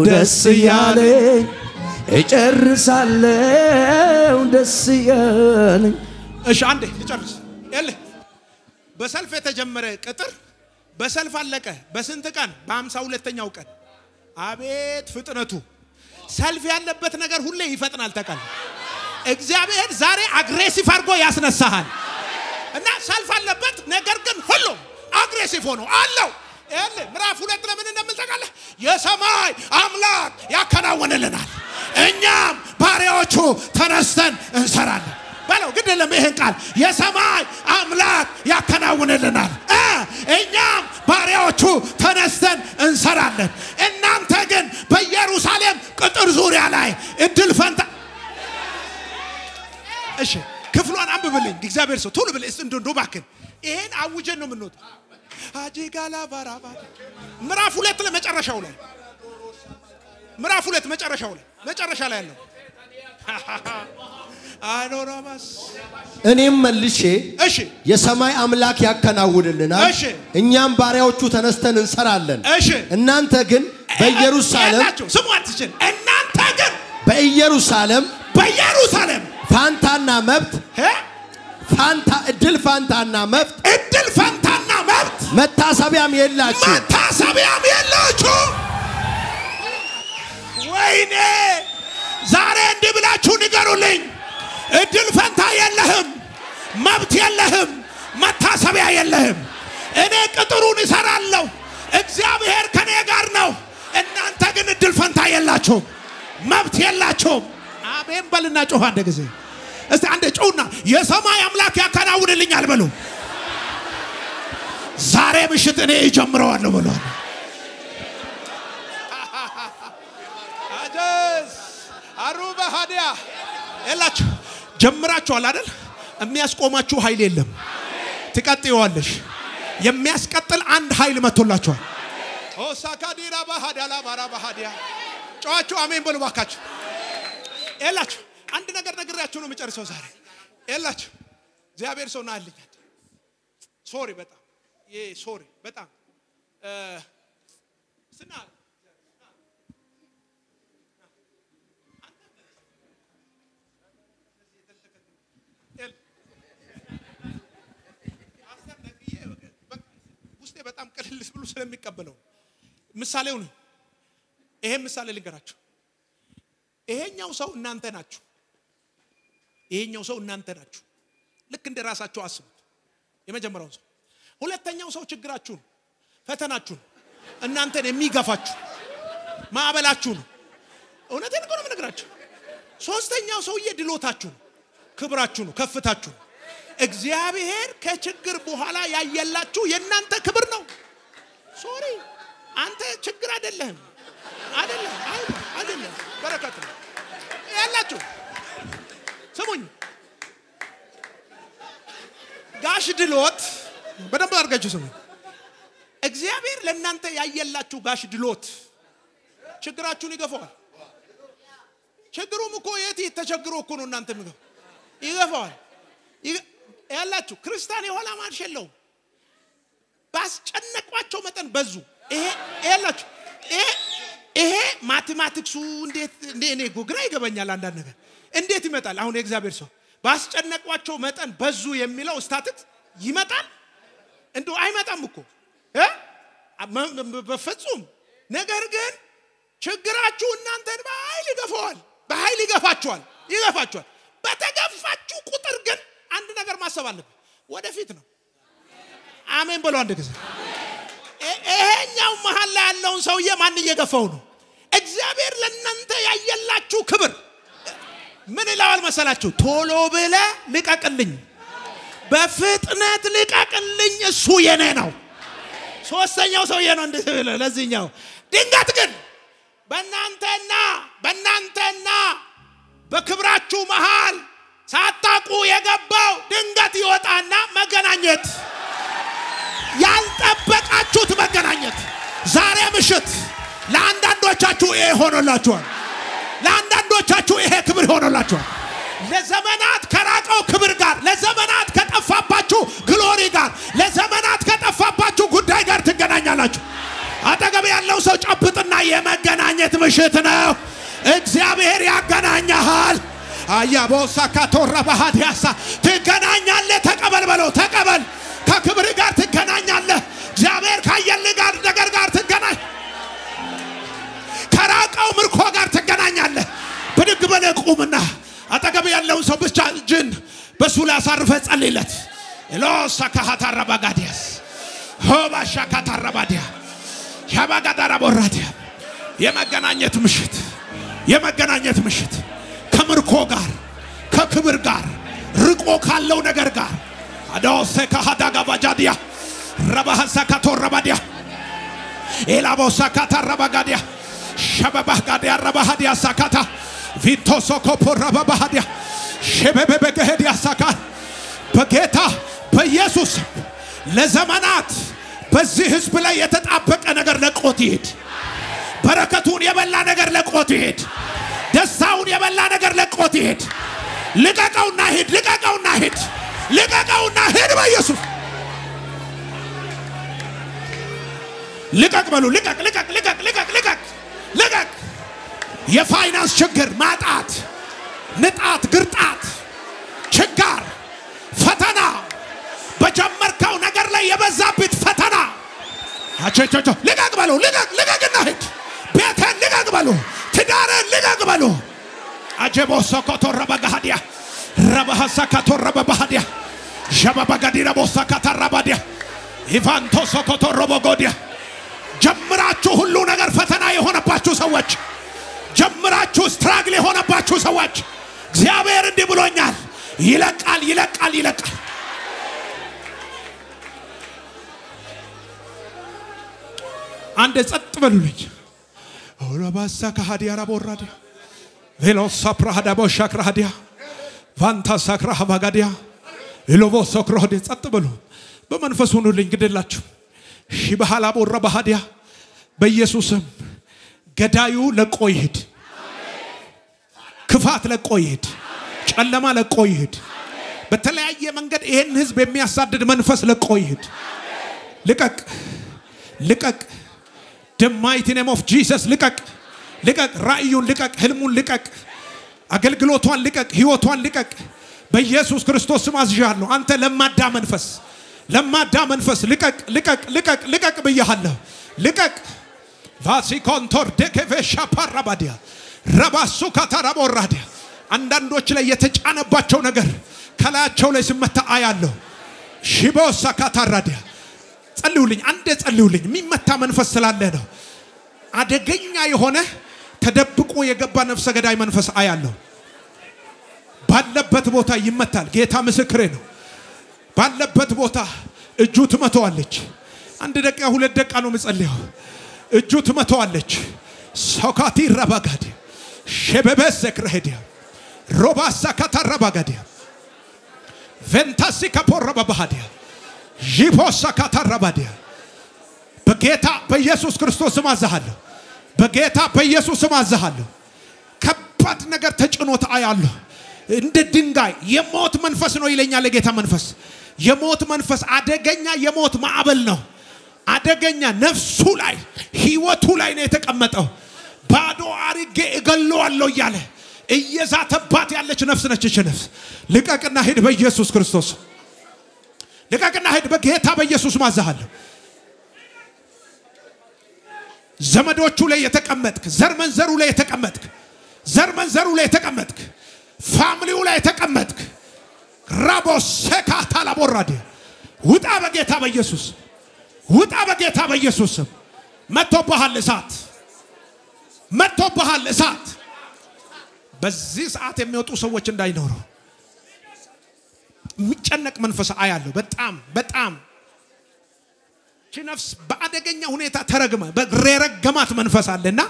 ደስ ያለ እጨርሳለሁ ደስ ያለ እሺ አንዴ ልጨርስ በሰልፍ የተጀመረ ቅጥር በሰልፍ አለቀ በስንት ቀን በ52ኛው ቀን አቤት ፍጥነቱ ሰልፍ ያለበት ነገር ሁሌ ይፈጥናል ተቀል እግዚአብሔር ዛሬ አግሬሲቭ አርጎ ያስነሳሃል እና ሰልፍ አለበት ነገር ግን ሁሉ አግሬሲቭ ሆኖ አለው ምዕራፍ 2 ለምን እንደምንጠቃለህ የሰማይ አምላክ ያከናውንልናል እኛም ባሪያዎቹ ተነስተን እንሰራለን ባለው ግድለም ይሄን ቃል የሰማይ አምላክ ያከናውንልናል እኛም ባሪያዎቹ ተነስተን እንሰራለን እናንተ ግን በኢየሩሳሌም ቅጥር ዙሪያ ላይ እድል ፈንታ እሺ ክፍሏን አንብብልኝ እግዚአብሔር ሰው ቶሎ ብለህ እንደው ባክን ይሄን አውጀን ነው ምንወጣ አጂጋላ ባራባ ምዕራፍ 2 ለመጨረሻው ላይ ምዕራፍ 2 መጨረሻ ላይ ያለው አይኖራማስ እኔም መልሼ እሺ የሰማይ አምላክ ያከናውንልናል እኛም ባሪያዎቹ ተነስተን እንሰራለን እሺ እናንተ ግን በኢየሩሳሌም ስሙት እሺ እናንተ ግን በኢየሩሳሌም ፋንታና መብት እድል ፋንታና መብት መታሰቢያም የላችሁ ወይኔ ዛሬ እንዲብላችሁ ንገሩልኝ እድል ፈንታ የለህም መብት የለህም መታሰቢያ የለህም እኔ ቅጥሩን እሰራለሁ እግዚአብሔር ከኔ ጋር ነው እናንተ ግን እድል ፈንታ የላችሁም መብት የላችሁም አሜን በልና ጮህ አንድ ጊዜ እስቲ አንድ ጮህና የሰማይ አምላክ ያከናውንልኛል በሉ ዛሬ ምሽት እኔ እጀምረዋለሁ ብሏል አጀስ አሩባ ሃዲያ እላችሁ ጀምራችኋል አይደል የሚያስቆማችሁ ኃይል የለም ትቀጥዩዋለሽ የሚያስቀጥል አንድ ኃይል መጥቶላችኋል ኦሳካዲራ ባሃዳላ ማራ ባሃዲያ ጫዋችሁ አሜን በሉ ባካችሁ እላችሁ አንድ ነገር ነግራችሁ ነው መጨረሻው ዛሬ እላችሁ እግዚአብሔር ሰው ናልኝ ሶሪ በጣም ሶሪ በጣም ስና ውስጤ በጣም ቀልልስ ብሎ ስለሚቀበለው ምሳሌው ነው ይሄ ምሳሌ ልንገራችሁ ይሄኛው ሰው እናንተ ናችሁ ይሄኛው ሰው እናንተ ናችሁ ልክ እንደ ራሳችሁ አስቡት የመጀመሪያው ሰው ሁለተኛው ሰው ችግራችሁ ፈተናችሁ እናንተን የሚገፋችሁ ማዕበላችሁ ነው እውነቴን እኮ ነው የምነግራችሁ ሶስተኛው ሰውዬ ድሎታችሁ ክብራችሁ ነው ከፍታችሁ እግዚአብሔር ከችግር በኋላ ያየላችሁ የናንተ ክብር ነው ሶሪ አንተ ችግር አይደለም በረከት ነው ያላችሁ ስሙኝ ጋሽ ድሎት በደንብ አድርጋችሁ ስሙኝ እግዚአብሔር ለናንተ ያየላችሁ ጋሽ ድሎት ችግራችሁን ይገፋዋል ችግሩም እኮ የት ተቸግሮ እኮ ነው እናንተ ምገው ይገፋዋል ያላችሁ ክርስቲያን የሆላ ማርሸለው ባስጨነቋቸው መጠን በዙ ይሄ ያላችሁ ይሄ ማቴማቲክሱ እንዴት እኔ ግራ ይገባኛል አንዳንድ ነገር እንዴት ይመጣል አሁን የእግዚአብሔር ሰው ባስጨነቋቸው መጠን በዙ የሚለው ስታቲክስ ይመጣል እንደው አይመጣም እኮ በፍጹም ነገር ግን ችግራችሁ እናንተን በኃይል ይገፋችኋል በተገፋችሁ ቁጥር ግን አንድ ነገር ማሰብ አለበት ወደፊት ነው አሜን ብሎ አንድ ጊዜ ይሄኛው መሐል ላይ ያለውን ሰውዬ ማን እየገፋው ነው እግዚአብሔር ለእናንተ ያየላችሁ ክብር ምን ይላል መሰላችሁ ቶሎ ብለ ልቀቅልኝ በፍጥነት ልቀቅልኝ እሱ የኔ ነው ሶስተኛው ሰውዬ ነው እንደዚህ ለዚህኛው ድንገት ግን በእናንተና በክብራችሁ መሃል ሳታቁ የገባው ድንገት ይወጣና መገናኘት ያልጠበቃችሁት መገናኘት ዛሬ ምሽት ለአንዳንዶቻችሁ ይሄ ሆኖላችኋል ለአንዳንዶቻችሁ ይሄ ክብር ሆኖላችኋል ለዘመናት ከራቀው ክብር ጋር ለዘመናት ከጠፋባችሁ ግሎሪ ጋር ለዘመናት ከጠፋባችሁ ጉዳይ ጋር ትገናኛላችሁ አጠገብ ያለው ሰው ጨብጥና የመገናኘት ምሽት ነው እግዚአብሔር ያገናኛል አያቦሳ ካቶራ ባሃዲያሳ ትገናኛለህ ተቀበል በለው ተቀበል ከክብር ጋር ትገናኛለህ እግዚአብሔር ካየልህ ጋር ነገር ጋር ትገናኝ ከራቀው ምርኮ ጋር ትገናኛለህ ብድግ በለ ቁምና አጠገብ ያለው ሰው ብቻ እጅን በሱ ላይ አሳርፈ ጸልይለት ኤሎሳ ካታራ ባጋዲያስ ሆባሻ ካታራ ባዲያ ያባጋዳራ ቦራዲያ የመገናኘት ምሽት ከምርኮ ጋር ከክብር ጋር ርቆ ካለው ነገር ጋር አዳውሰ ካዳጋ ባጃዲያ ረባሃሳ ካቶራባዲያ ኤላቦሳ ካታራባጋዲያ ሸበባጋዲያ ረባሃዲያ ሳካታ ቪንቶሶኮ ፖራባባሃዲያ ሸበበበገዲያ ሳካ በጌታ በኢየሱስ ለዘመናት በዚህ ህዝብ ላይ የተጣበቀ ነገር ለቆት ይሄድ በረከቱን የበላ ነገር ለቆት ይሄድ ደስታውን የበላ ነገር ለቆት ይሄድ ልቀቀውና ሂድ በኢየሱስ ልቀቅ በሉ ልቀቅ የፋይናንስ ችግር ማጣት ንጣት ግርጣት ችግር ፈተና በጀመርከው ነገር ላይ የበዛብት ፈተና አቸቸቸ ልቀቅ በሉ ልቀቅና ሂድ ቤተን ልቀቅ በሉ ትዳርን ልቀቅ በሉ አጀቦሶ ኮቶረባጋዲያ ረባሃሳ ኮቶረባባዲያ ሸባባጋዲራ ቦሳ ካታራባዲያ ኢቫንቶሶ ኮቶረቦጎዲያ ጀምራችሁ ሁሉ ነገር ፈተና የሆነባችሁ ሰዎች ጀምራችሁ ስትራግል የሆነባችሁ ሰዎች እግዚአብሔር እንዲህ ብሎኛል ይለቃል አንድ ጸጥ በሉልኝ ኦራባሳ ከሃዲያ ራቦራዲያ ቬሎሳ ፕራሃዳ ቦሻክራዲያ ቫንታ ሳክራ ሀባጋዲያ ኢሎቮ ሶክሮዲ ጸጥ በሉ በመንፈስ ሆኑልኝ ግድላችሁ ሺባሃላ ቦራ ባሃዲያ በኢየሱስም ገዳዩ ለቆ ይሄድ ክፋት ለቆ ይሄድ ጨለማ ለቆ ይሄድ በተለያየ መንገድ ይሄን ህዝብ የሚያሳድድ መንፈስ ለቆ ይሄድ ልቀቅ ልቀቅ the mighty name of Jesus ልቀቅ ልቀቅ ራእዩን ልቀቅ ህልሙን ልቀቅ አገልግሎቷን ልቀቅ ህይወቷን ልቀቅ በኢየሱስ ክርስቶስ ስም አዝዣለሁ አንተ ለማዳ መንፈስ ልቀቅ ልቀቅ ልቀቅ ልቀቅ በያለሁ ልቀቅ ቫሲኮንቶር ደከቬሻ ፓራባዲያ ረባሱ ካታራቦራዲያ አንዳንዶች ላይ የተጫነባቸው ነገር ከላያቸው ላይ ሲመታ አያለሁ ሽቦሳ ካታራዲያ ጸልዩልኝ አንዴ ጸልዩልኝ የሚመታ መንፈስ ስላለ ነው አደገኛ የሆነ ተደብቆ የገባ ነፍሰ ገዳይ መንፈስ አያለሁ ባለበት ቦታ ይመታል ጌታ ምስክሬ ነው ባለበት ቦታ እጁ ትመታዋለች አንድ ደቂቃ ሁለት ደቂቃ ነው የምጸልየው እጁ ትመታዋለች ሶካቲ ረባጋዲ ሸበበስ ክረሄዲያ ሮባሳ ካታራባጋዲያ ቬንታሲ ካፖራባ ባሃዲያ ጂፖሳ ካታራባዲያ በጌታ በኢየሱስ ክርስቶስ ስም አዛሃለሁ በጌታ በኢየሱስ ስም አዛሃለሁ ከባድ ነገር ተጭኖት አያለሁ እንደ ድንጋይ የሞት መንፈስ ነው ይለኛል ለጌታ መንፈስ የሞት መንፈስ አደገኛ የሞት ማዕበል ነው አደገኛ ነፍሱ ላይ ህይወቱ ላይ ነው የተቀመጠው ባዶ አርጌ እገለዋለሁ ይያለ እየዛተባት ያለች ነፍስ ነች እቺ ነፍስ ልቀቅና ሄድ በኢየሱስ ክርስቶስ ልቀቅና ሄድ በጌታ በኢየሱስ ማዛሃለሁ ዘመዶቹ ላይ የተቀመጥክ ዘርመንዘሩ ላይ የተቀመጥክ ፋሚሊው ላይ የተቀመጥክ ራቦሰካ ታላቦራዲ ውጣ በጌታ በኢየሱስ መጥቶብሃል እሳት በዚህ ሰዓት የሚወጡ ሰዎች እንዳይኖሩ የሚጨነቅ መንፈስ አያለሁ በጣም ነፍስ በአደገኛ ሁኔታ ተረግማ በረገማት መንፈስ አለና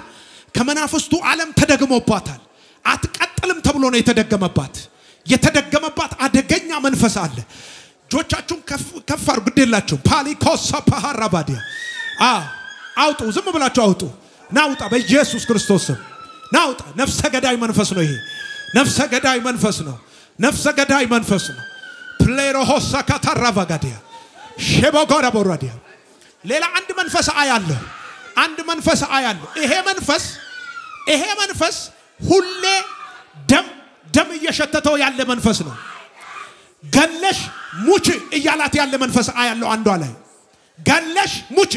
ከመናፍስቱ ዓለም ተደግሞባታል አትቀጥልም ተብሎ ነው የተደገመባት አደገኛ መንፈስ አለ ጆቻችሁን ከፋር ግዴላችሁ ፓሊኮሳ ፓሃራባዲያ አውጡ ዝም ብላችሁ አውጡ ናውጣ በኢየሱስ ክርስቶስ ናውጣ ነፍሰ ገዳይ መንፈስ ነው ይሄ ነፍሰ ገዳይ መንፈስ ነው ፕሌሮሆሳ ካታራባጋዲያ ሸቦጎራ ቦራዲያ ሌላ አንድ መንፈስ አያለሁ ይሄ መንፈስ ሁሌ ደም እየሸተተው ያለ መንፈስ ነው ገለሽ ሙች እያላት ያለ መንፈስ አያለሁ አንዷ ላይ ገለሽ ሙች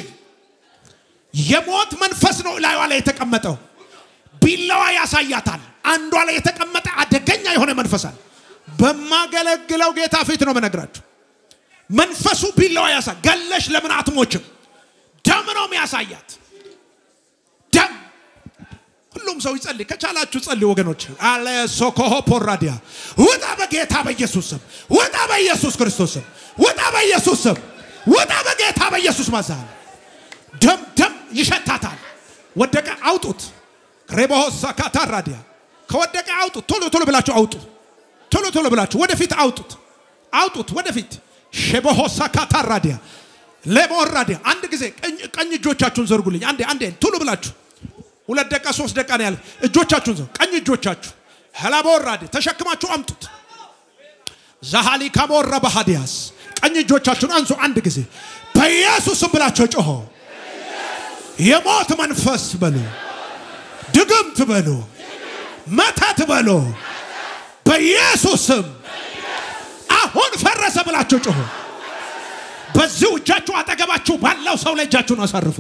የሞት መንፈስ ነው ላይዋ ላይ የተቀመጠው ቢላዋ ያሳያታል አንዷ ላይ የተቀመጠ አደገኛ የሆነ መንፈስ አለ በማገለግለው ጌታ ፊት ነው መነግራችሁ መንፈሱ ቢላዋ ያሳ ገለሽ ለምን አትሞችም ደም ነው የሚያሳያት ደም ሁሉም ሰው ይጸልይ ከቻላችሁ ጸልይ ወገኖች አለ ሶኮሆ ፖራዲያ ውጣ በጌታ በኢየሱስ ስም ውጣ በኢየሱስ ክርስቶስ ስም ውጣ በኢየሱስ ስም ውጣ በጌታ በኢየሱስ ማዛል ደም ይሸታታል ወደቀ አውጡት ረቦሳ ካታራዲያ ከወደቀ አውጡት ቶሎ ብላችሁ አውጡ ቶሎ ብላችሁ ወደፊት አውጡት ወደፊት ሸቦሳ ካታራዲያ ለቦራዲያ አንድ ጊዜ ቀኝ እጆቻችሁን ዘርጉልኝ አንዴ ቶሎ ብላችሁ 2 ደቂቃ 3 ደቂቃ ነው ያለ እጆቻችሁን ዘርጉ ቀኝ እጆቻችሁ ሐላቦራዲያ ተሸክማችሁ አምጡት ዛሃሊ ካቦራ ባሃዲያስ ቀኝ እጆቻችሁን አንሱ አንድ ጊዜ በኢየሱስ ስም ብላችሁ ጮሆ የሞት መንፈስ በሉ ድግምት በሉ መተት በሉ በኢየሱስ ስም አሁን ፈረሰ ብላችሁ ጮሆ በዚህ እጃችሁ አጠገባችሁ ባለው ሰው ላይ እጃችሁን አሳርፉ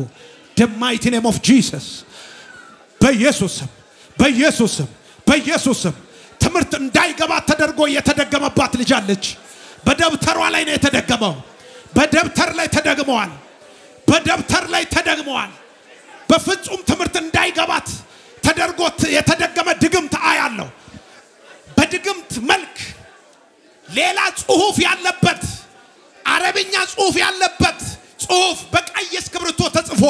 the mighty name of Jesus በኢየሱስ ስም ትምህርት እንዳይገባ ተደርጎ የተደገመባት ልጅ አለች በደብተሯ ላይ ነው የተደገመው በደብተር ላይ ተደግመዋል በፍጹም ትምህርት እንዳይገባት ተደርጎ የተደገመ ድግምት አያለው በድግምት መልክ ሌላ ጽሁፍ ያለበት አረብኛ ጽሁፍ ያለበት ጽሁፍ በቀይ እስክሪብቶ ተጽፎ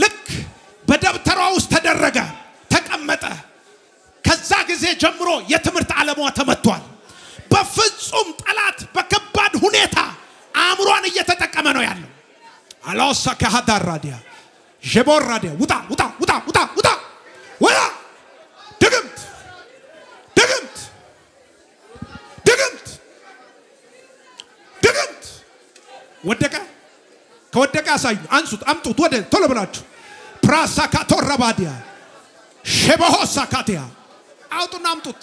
ልክ በደብተሯ ውስጥ ተደረገ ተቀመጠ ከዛ ጊዜ ጀምሮ የትምህርት ዓለሟ ተመቷል በፍጹም ጠላት በከባድ ሁኔታ አእምሮን እየተጠቀመ ነው ያለው አላውሳ ከሃዳራዲያ ጀቦራዲያ ውጣ ድግምት ወደቀ ከወደቀ አሳዩ አንሱት አምጡት ወደ ቶሎ ብላችሁ ፕራሳካቶራባዲያ ሸበሆሳካቲያ አውጡና አምጡት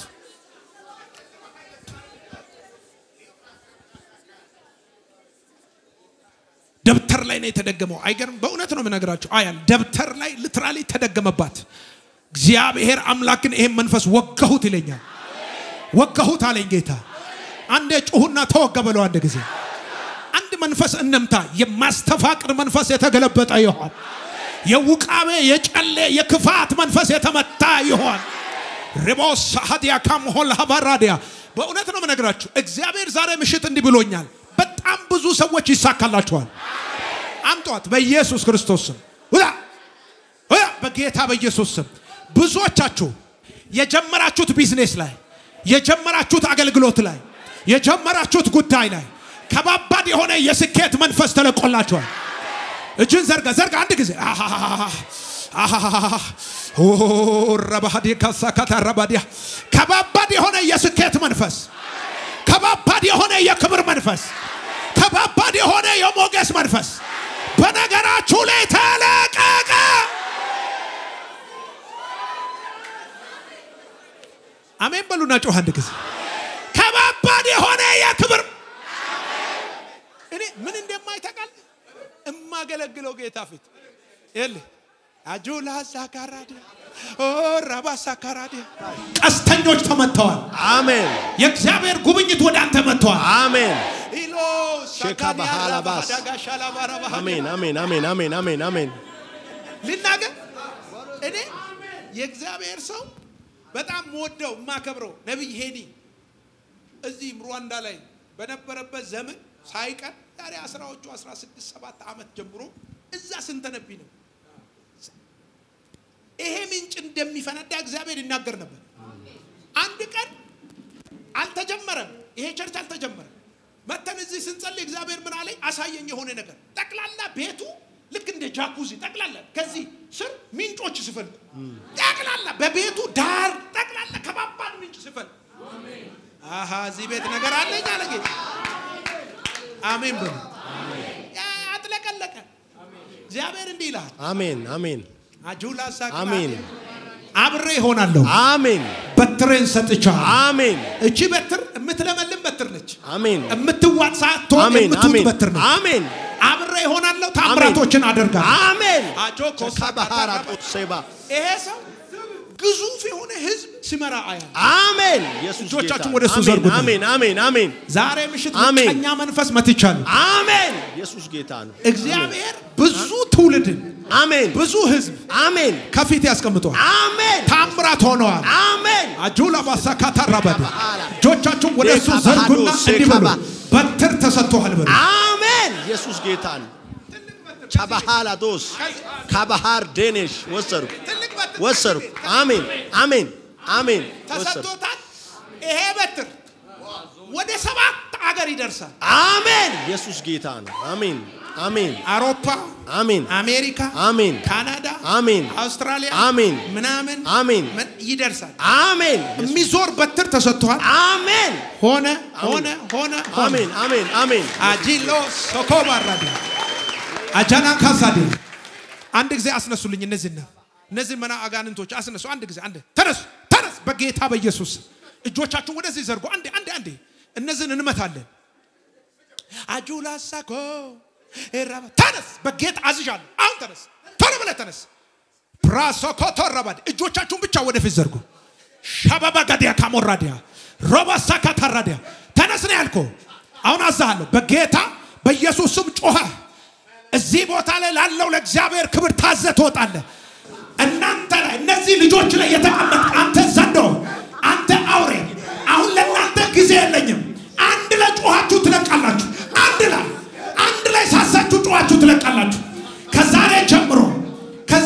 ደብተር ላይ ነው የተደገመው አይገርም በእውነት ነው መናገራችሁ አያል ደብተር ላይ ሊትራሊ ተደገመባት እግዚአብሔር አምላክን ይሄን መንፈስ ወጋሁት ይለኛል ወጋሁት አለኝ ጌታ አንዴ ጩሁና ተወገበለው አንድ ጊዜ አንድ መንፈስ እንምታ የማስተፋቅር መንፈስ የተገለበጠ ይሆን የውቃቤ የጨለ የክፋት መንፈስ የተመታ ይሆን ሪቦስ ሀዲያ ካምሆል ሀባራዲያ በእውነት ነው መናገራችሁ እግዚአብሔር ዛሬ ምሽት እንዲህ ብሎኛል በጣም ብዙ ሰዎች ይሳካላችኋል አምጧት በኢየሱስ ክርስቶስ ስም ወላ በጌታ በኢየሱስ ስም ብዙዎቻችሁ የጀመራችሁት ቢዝነስ ላይ የጀመራችሁት አገልግሎት ላይ የጀመራችሁት ጉዳይ ላይ ከባባድ የሆነ የስኬት መንፈስ ተለቆላችኋል እጅን ዘርጋ አንድ ጊዜ ረባዲ ካሳካታ ረባዲያ ከባባድ የሆነ የስኬት መንፈስ ከባባድ የሆነ የክብር መንፈስ ከባባድ የሆነ የሞገስ መንፈስ በነገራችሁ ላይ ተለቀቀ አሜን በሉና ጮህ አንድ ጊዜ ከባባድ የሆነ የክብር እኔ ምን እንደማይተቃል እማገለግለው ጌታ ፊት ይል አጁላ ሳካራዲያ ራባሳ ካራዲያ ቀስተኞች ተመተዋል አሜን የእግዚአብሔር ጉብኝት ወደ አንተ መጥቷል አሜን ኢሎ ሸካባሃላባስ አሜን ልናገር እኔ የእግዚአብሔር ሰው በጣም ወደው ማከብረው ነብይ ሄኒ እዚህ ሩዋንዳ ላይ በነበረበት ዘመን ሳይቀር ዛሬ 16 7 አመት ጀምሮ እዛ ስንተነቢ ነው ይሄ ምንጭ እንደሚፈነዳ እግዚአብሔር ይናገር ነበር አንድ ቀን አልተጀመረም ይሄ ቸርች አልተጀመረም መተን እዚህ ስንጸልይ እግዚአብሔር ምን አለኝ አሳየኝ የሆነ ነገር ጠቅላላ ቤቱ ልክ እንደ ጃኩዚ ጠቅላላ ከዚህ ስር ምንጮች ሲፈልቁ ጠቅላላ በቤቱ ዳር ጠቅላላ ከባባድ ምንጭ ሲፈልቁ አሜን እዚህ ቤት ነገር አለኝ አለ ጌታ አሜን በሉ አጥለቀለቀ እግዚአብሔር እንዲህ ይላል አሜን አጁላ ሳካ አሜን አብሬ ሆናለሁ አሜን በትሬን ሰጥቻለሁ አሜን እቺ በትር የምትለመልም በትር ነች አሜን የምትዋጥ ሳትሆን የምትውጥ በትር ነች አሜን አብሬ ሆናለሁ ታምራቶችን አደርጋለሁ አሜን አጆኮ ሳባሃራ ጦሴባ ይሄ ሰው ግዙፍ የሆነ ህዝብ ሲመራ አያ አሜን ኢየሱስ ጌታ ወደሱ ዘርጉ አሜን ዛሬ ምሽት ከኛ መንፈስ መትቻለሁ አሜን ኢየሱስ ጌታ ነው እግዚአብሔር ብዙ ትውልድን አሜን ብዙ ህዝብ አሜን ከፊት ያስቀምጧል አሜን ታምራት ሆነዋል አሜን አጁላ ባሳካታ ረባዲ ጆቻችሁ ወደሱ ዘርጉና እንዲበሉ በትር ተሰጥቷል በሉ አሜን ኢየሱስ ጌታ ነው ቻባሃላዶስ ካባሃር ዴኔሽ ወሰርኩ አሜን ተሰጥቷል ይሄ በትር ወደ 7 አገር ይደርሳል አሜን ኢየሱስ ጌታ ነው አሜን አውሮፓ አሜን አሜሪካ አሜን ካናዳ አሜን አውስትራሊያ አሜን ምናምን ይደርሳል አሜን የሚዞር በትር ተሰጥቷል አሜን ሆነ አሜን አጂሎ ሶኮባራዲ አጃና ካሳዲ አንድ ጊዜ አስነሱልኝ እነዚህ መና አጋንንቶች አስነሱ አንድ ጊዜ ተነስ በጌታ በኢየሱስ እጆቻችሁን ወደዚህ ዘርጉ አንዴ እነዚህን እንመታለን አጁላ ሳኮ ኤራባ ተነስ በጌታ አዝዣለሁ አሁን ተነስ ቶሎ ብለህ ተነስ ፕራሶኮቶ ረባድ እጆቻችሁን ብቻ ወደፊት ዘርጉ ሻባባ ጋዲያ ካሞራዲያ ሮባሳ ካታራዲያ ተነስ ነው ያልከው አሁን አዛለሁ በጌታ በኢየሱስ ስም ጮኸ እዚህ ቦታ ላይ ላለው ለእግዚአብሔር ክብር ታዘ ትወጣለህ እናንተ ላይ እነዚህ ልጆች ላይ የተቀመጠ አንተ ዘንዶ አንተ አውሬ አሁን ለእናንተ ጊዜ የለኝም አንድ ላይ ጮኻችሁ ትለቃላችሁ አንድ ላይ ሳሳችሁ ጮኻችሁ ትለቃላችሁ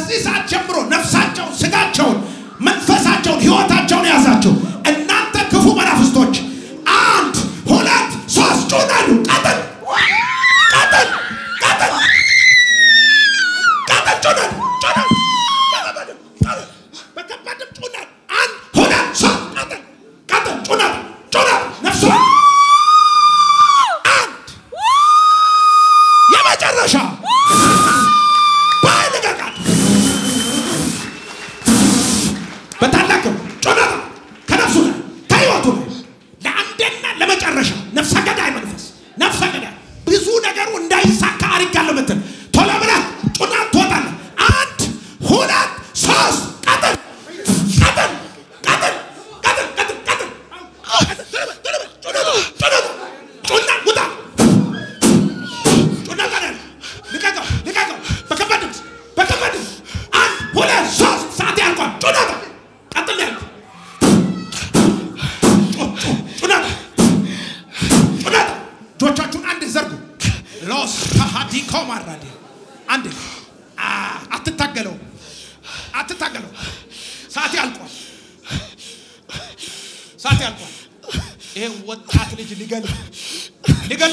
ከዚህ ሰዓት ጀምሮ ነፍሳቸውን ስጋቸውን መንፈሳቸውን ሕይወታቸውን ያዛቸው እናንተ ክፉ መናፍስቶች 1 2 3 ጩናሉ ቀጥል ቀጥል ቀጥል ቀጥል ጩናሉ ጩናሉ በከባድም ጩናሉ 1 2 3 ቀጥል ቀጥል ጩናሉ ጩናሉ ነፍሱ አንድ የመጨረሻ በታላቅ ጮናታ ከነፍሱ ላይ ከሕይወቱ ላይ ለአንዴና ለመጨረሻ ነፍሰ ገዳይ መንፈስ ነፍሰ ገዳይ ብዙ ነገሩ እንዳይሳካ አድርጋለሁ ምትል ቶሎ ብለህ ጮናት ትወጣለህ 1 2 3 ቀጥል ቀጥል ቀጥል ቀጥል ቀጥል ቀጥል ጮና ውጣ ጮና ቀጥል ልቀቀው ልቀቀው በከባድ ድምፅ 1 2 3 ሰዓት ያልቋል ጮናታ ጆቻችሁን አንድ ዘርጉ ሎስ ታሃዲ ኮማራዲ አንድ አትታገለው ሰዓት ያልቋል ይሄ ወጣት ልጅ ሊገለው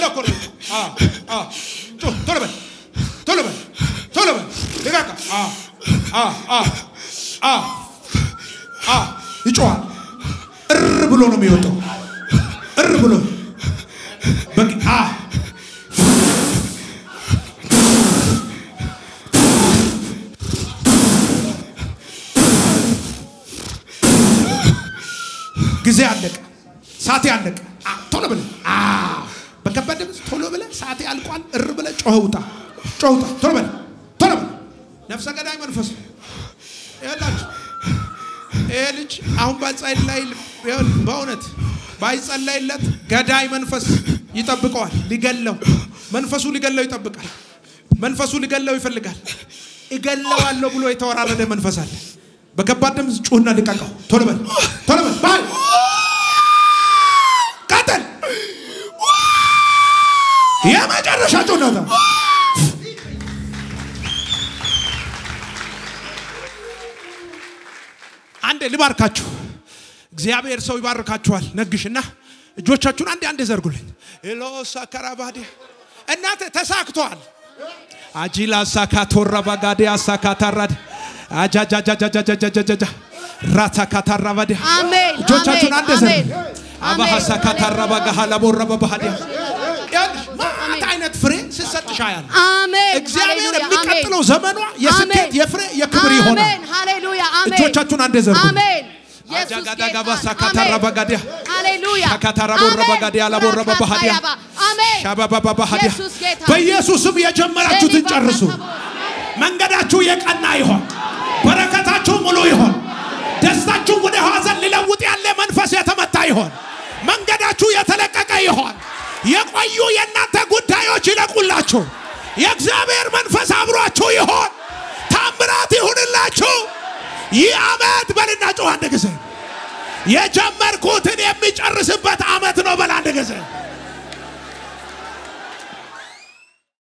እኮ ነው ቶሎ በል ልቀቃ ይጮሃል ብሎ ነው የሚወጣው ብሎ ጊዜ አለቀ ሰዓት ያለቀ ቶሎ ብለህ በከባድ ድምፅ ቶሎ ብለህ ሰዓት ያልቋል ብለህ ጮህ ውጣ ቶሎ በል ነፍሰ ገዳይ መንፈስ ያላችሁ ይሄ ልጅ አሁን ባይጸለይ በእውነት ባይጸለይለት ገዳይ መንፈስ ይጠብቀዋል ሊገለው መንፈሱ ሊገለው ይጠብቃል መንፈሱ ሊገለው ይፈልጋል ይገለዋለሁ ብሎ የተወራረደ መንፈስ አለ በከባድ ድምፅ ጩህና ልቀቀው ቶሎ በል ባይ ቀጥል የመጨረሻ ጩህና አንዴ ልባርካችሁ እግዚአብሔር ሰው ይባርካችኋል ነግሽና እጆቻችሁን አንዴ ዘርጉልኝ ኤሎሳ ካራባዲ እናንተ ተሳክቷል አጂላ ሳካቶራ ባጋዲ አሳካታራድ አጃጃጃጃጃጃጃጃ ራታ ካታራባዲ አሜን እጆቻችሁን አንዴ ዘርጉ አባሃ ሳካታራ ባጋሃላ ቦራ ባባዲ ማት አይነት ፍሬ ሲሰጥሻያል አሜን እግዚአብሔር የሚቀጥለው ዘመኗ የስኬት የፍሬ የክብር ይሆናል አሜን ሃሌሉያ አሜን እጆቻችሁን አንዴ ዘርጉ አሜን ኢየሱስ ካታራባጋዲያ ሃሌሉያ ካታራቦራባጋዲያ ላቦራባባሃዲያ አሜን ሻባባባሃዲያ በኢየሱስም የጀመራችሁትን ጨርሱ መንገዳችሁ የቀና ይሆን በረከታችሁ ሙሉ ይሆን ደስታችሁ ወደ ሐዘን ሊለውጥ ያለ መንፈስ የተመታ ይሆን መንገዳችሁ የተለቀቀ ይሆን የቆዩ የእናንተ ጉዳዮች ይለቁላችሁ የእግዚአብሔር መንፈስ አብሯችሁ ይሆን ታምራት ይሁንላችሁ ይህ ዓመት በልና ጮህ አንድ ጊዜ የጀመርኩትን የሚጨርስበት ዓመት ነው በል አንድ ጊዜ